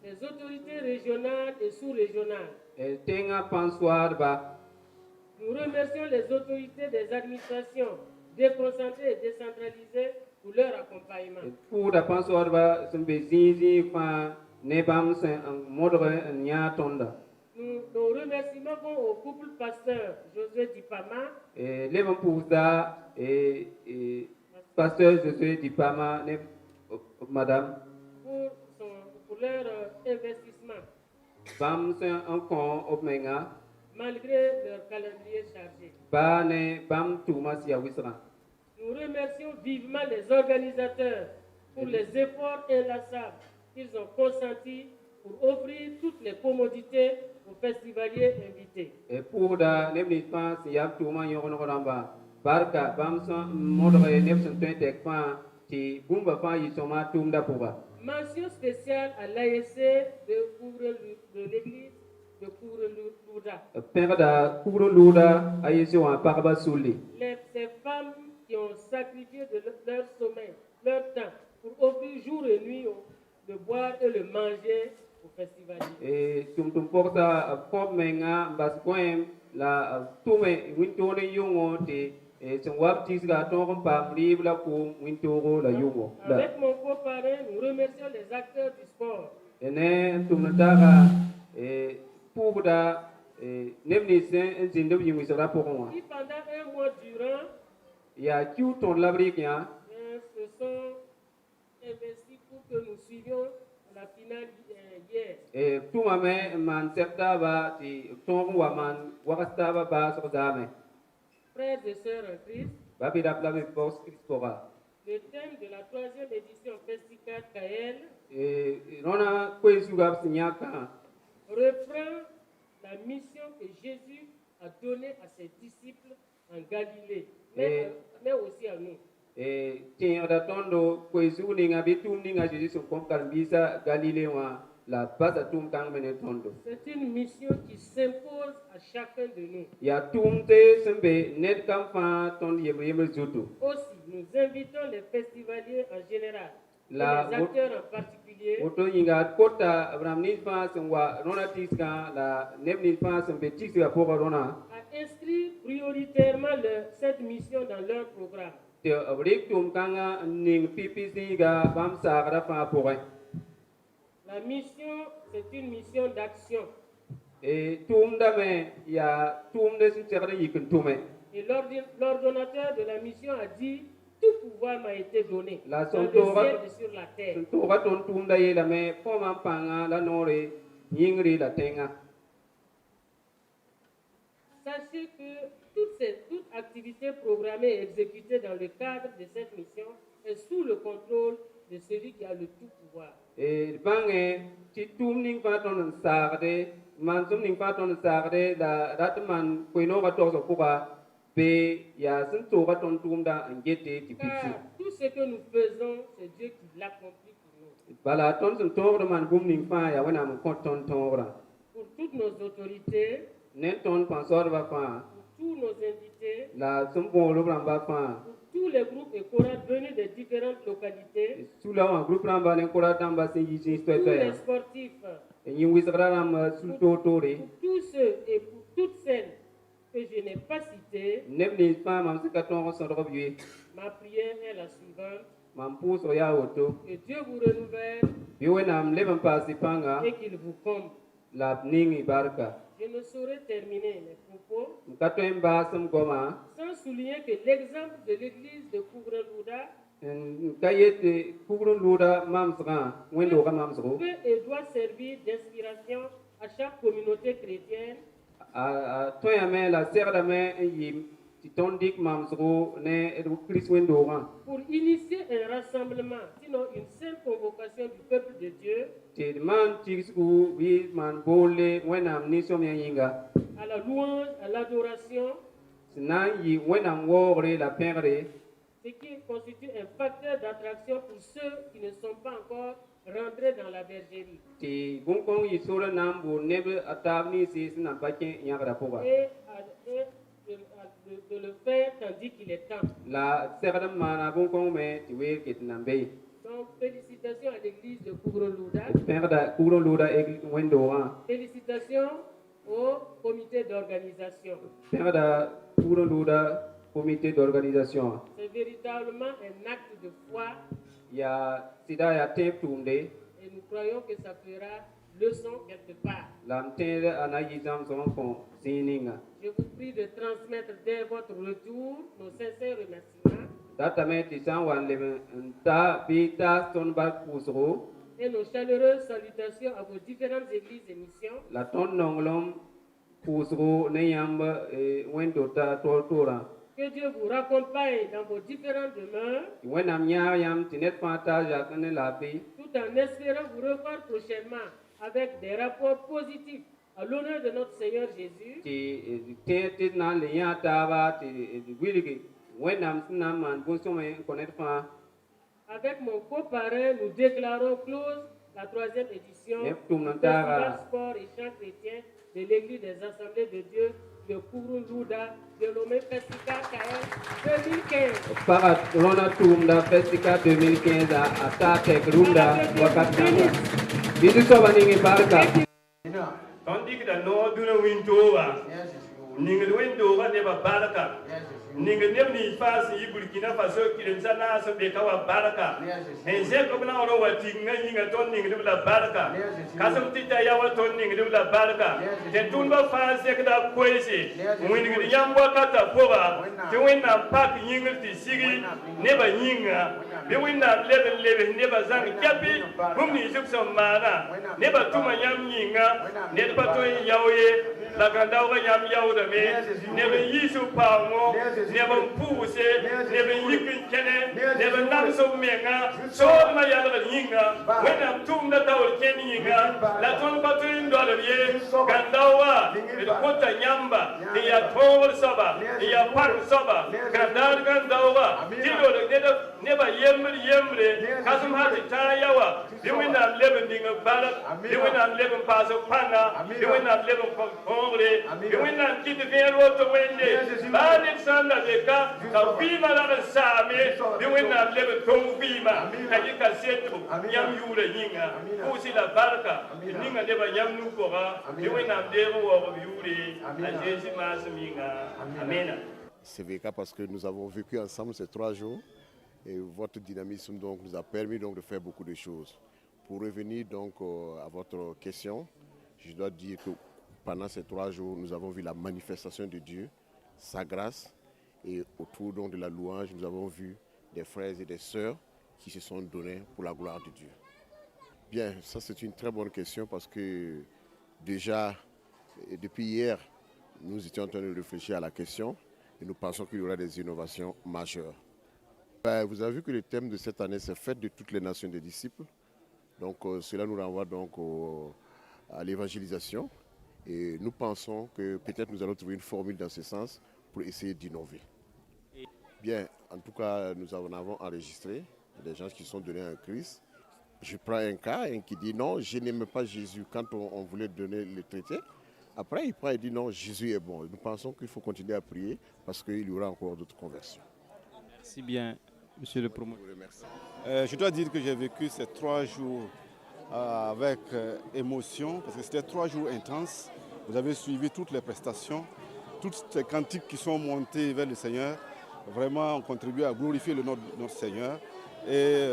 les autorités régionales et sous-régionales. Nous remercions les autorités des administrations déconcentrées et décentralisées pour leur accompagnement. Nos remerciements vont au couple pasteur Josué Dipama pasteur Josué Dipama, madame, pour leur investissement malgré leur calendrier chargé. Nous remercions vivement les organisateurs pour les efforts inlassables qu'ils ont consentis pour offrir toutes les commodités aux festivaliers invités. Mention spéciale à l'ASC de l'église de Kouroulouda. Ces femmes qui ont sacrifié de leur sommeil, leur temps, pour offrir jour et nuit de boire et le manger aux festivaliers. tum porta pop menga basquem la tume wintone yongo te son waptis ga ton pam libre la ko wintoro la yongo. Avec mon coparrain, nous remercions les acteurs du sport. Ene tum daga pour da nebni sen zindo yimi sera pour moi. Qui pendant un mois durant, Ya kiu ton labri kya se sont investis pour que nous suivions la finale hier. tuma me man septa ba ti ton wa man wakasta ba so dame. Frères et sœurs en Christ, Babi da plame post Christopher. le thème de la 3e édition Festival Kael Rona kwesuga sinyaka reprend la mission que Jésus a donnée à ses disciples en Galilée, mais aussi à nous. tiɲɛ da tondo kwesu ni nga bitum ni nga Jesus kom kalbisa Galilée wa la basa tum kang mene tondo C'est une mission qui s'impose à chacun de nous. ya tum te sembe net kam fa ton yeme zutu Aussi, nous invitons les festivaliers en général, et les La acteurs en particulier, oto yinga kota Abraham ni fa wa rona tiska la nem ni fa sembe tiska pour rona à inscrire prioritairement cette mission dans leur programme. te abrik tum kanga ning PPC ga bam sa ga fa pour La mission, c'est une mission d'action. tum da me ya tum de sin tere yikin tume Et l'ordonnateur de la mission a dit, tout pouvoir m'a été donné La dans le Sontora- ciel et sur la terre. to ga ton tum da yela me fo man panga la nore yingri la tenga Sachez que toute activité programmée et exécutée dans le cadre de cette mission est sous le contrôle de celui qui a le tout pouvoir. bange ti tum ning fa ton sarde man tum ning fa ton sarde la ratman ko no ga to so kuba be ya sun to ga ton tum da angete ti pitu Car tout ce que nous faisons, c'est Dieu qui l'accomplit pour nous. bala ton sun to ro man bum ning fa ya wana mo ko ton ra Pour toutes nos autorités, ne ton pansor ba fa pour tous nos invités, la sum bon lo ba fa pour tous les groupes et chorales venus de différentes localités, sous la un groupe ramba ne ko ra tamba sin yi sin sto tous to les ya sportifs, yi wisra ram sul to to re pour tous ceux et pour toutes celles que je n'ai pas citées, ne ni fa mam se ka ton so ro bi ma prière est la suivante. mam pu so ya oto Que Dieu vous renouvelle bi wenam le ban pasi panga et qu'il vous comble. la ningi barka Je ne saurais terminer mes propos mkato emba sam goma sans souligner que l'exemple de l'église de Kougrelouda kayete kugrun lura mamsra wendo ga mamsro peut et doit servir d'inspiration à chaque communauté chrétienne a to ya me la serda me yim ti tondik mamsro ne edu Chris wendo ga pour initier un rassemblement, sinon une simple convocation du peuple de Dieu ti man tisku bi man bole wenam ni som ya yinga à la louange, à l'adoration, sina yi wenam wore la perdre ce qui constitue un facteur d'attraction pour ceux qui ne sont pas encore rentrés dans la bergerie. ti bunkong yi sura nambu nebe atabni si sina bakin yagra poga Et de le faire tandis qu'il est temps. la serda mana bunkong me ti wer kit nambe Donc, félicitations à l'église de Kougrelouda. perda kugrun lura wendo ga Félicitations au comité d'organisation. perda kugrun lura comité d'organisation C'est véritablement un acte de foi ya sida ya tep tumde et nous croyons que ça fera leçon quelque part. lam tede ana yizam son kon sininga Je vous prie de transmettre dès votre retour nos sincères remerciements data me ti san wan le ta bi ta son ba kusro et nos chaleureuses salutations à vos différentes églises et missions. la ton nonglom kusro ne yamba wendo ta tortura Que Dieu vous raccompagne dans vos différentes demeures, wenam nya yam ti net fata ja kan la bi tout en espérant vous revoir prochainement avec des rapports positifs à l'honneur de notre Seigneur Jésus. ti te na le ya ta ba ti wiligi wenam sinam man bu so me konet fa Avec mon coparrain, nous déclarons close la 3e édition Yep, du tout le monde Festival a- Sport et Chants Chrétiens de l'Église des Assemblées de Dieu de Kourou-Louda, dénommé Festival KL 2015. para rona tum da festival 2015 a ata te grunda wakati Bidu soba ningi barka. Tondi kita no duna windowa. Ningi windowa neba baraka. Ningi nebni fasi yi Burkina Faso kilensa na so be kawa baraka. Ense ko na oro wati nga ton ningi dubla baraka. Kasum tita ya wa ton ningi dubla baraka. Te tunba fasi kada koisi. Wingi nyambwa kata poba. Te winna pak yingi ti sigi neba yinga. Be winna lebe neba zang kapi. Bumni jukso mana. Neba tuma nyam yinga. Neba to yaoye. La ganda wa yam yaoda me. Neba yisu pango. Neba mpuse. Neba yikin kene. Neba namso menga. So ma yala yinga. Wena tumda tawol keni yinga. La ton batu indole ye. Ganda wa. Kota nyamba. Iya tawol soba. Iya par soba. Ganda wa. Tilo neba yemre. Kasum hati ta yawa. Diwina leben dinga barak. Diwina leben paso panga. Diwina leben kongre. Diwina kiti vero to wende. Bani sanda deka. Ka vima la same. Diwina leben to vima. Kajika setu. Yam yure yinga. Kusi la baraka. Ninga neba yam nukora. Diwina dero wa yure. Ajesi masuminga. Amen. C'est VK parce que nous avons vécu ensemble ces 3 jours et votre dynamisme donc nous a permis donc de faire beaucoup de choses. Pour revenir donc à votre question, je dois dire que pendant ces 3 jours, nous avons vu la manifestation de Dieu, sa grâce, et autour donc de la louange, nous avons vu des frères et des sœurs qui se sont donnés pour la gloire de Dieu. Bien, ça c'est une très bonne question parce que déjà, depuis hier, nous étions en train de réfléchir à la question et nous pensons qu'il y aura des innovations majeures. Vous avez vu que le thème de cette année, c'est Fête de toutes les nations des disciples. Donc cela nous renvoie donc à l'évangélisation et nous pensons que peut-être nous allons trouver une formule dans ce sens pour essayer d'innover. Bien, en tout cas, nous en avons enregistré des gens qui sont donnés à Christ. Je prends un cas qui dit non, je n'aime pas Jésus quand on voulait donner le traité. Après, il prend et dit non, Jésus est bon. Nous pensons qu'il faut continuer à prier parce qu'il y aura encore d'autres conversions. Merci bien, monsieur le promoteur. Je dois dire que j'ai vécu ces 3 jours avec émotion parce que c'était 3 jours intenses. Vous avez suivi toutes les prestations, toutes les cantiques qui sont montées vers le Seigneur. Vraiment, on contribue à glorifier le nom de notre Seigneur. Et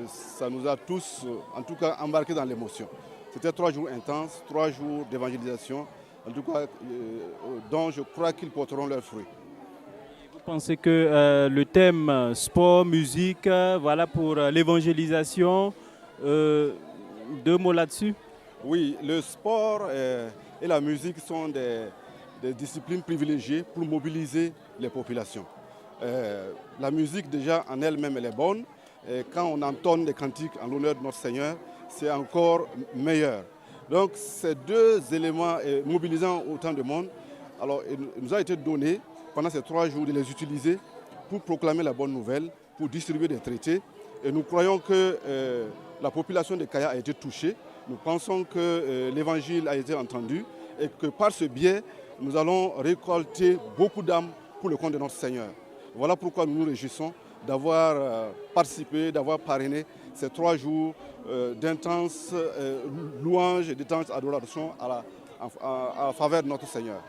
ça nous a tous, en tout cas, embarqués dans l'émotion. C'était 3 jours intenses, 3 jours d'évangélisation, en tout cas, dont je crois qu'ils porteront leurs fruits. Vous pensez que le thème sport, musique, voilà pour l'évangélisation, 2 mots là-dessus? Oui, le sport et la musique sont des disciplines privilégiées pour mobiliser les populations. La musique déjà en elle-même elle est bonne. Et quand on entonne des cantiques en l'honneur de notre Seigneur, c'est encore meilleur. Donc ces 2 éléments mobilisant autant de monde, alors il nous a été donné pendant ces 3 jours de les utiliser pour proclamer la bonne nouvelle, pour distribuer des traités. Et nous croyons que la population de Kaya a été touchée. Nous pensons que l'évangile a été entendu et que par ce biais, nous allons récolter beaucoup d'âmes pour le compte de notre Seigneur. Voilà pourquoi nous nous réjouissons d'avoir participé, d'avoir parrainé ces 3 jours d'intenses louanges et d'intenses adorations à la faveur de notre Seigneur.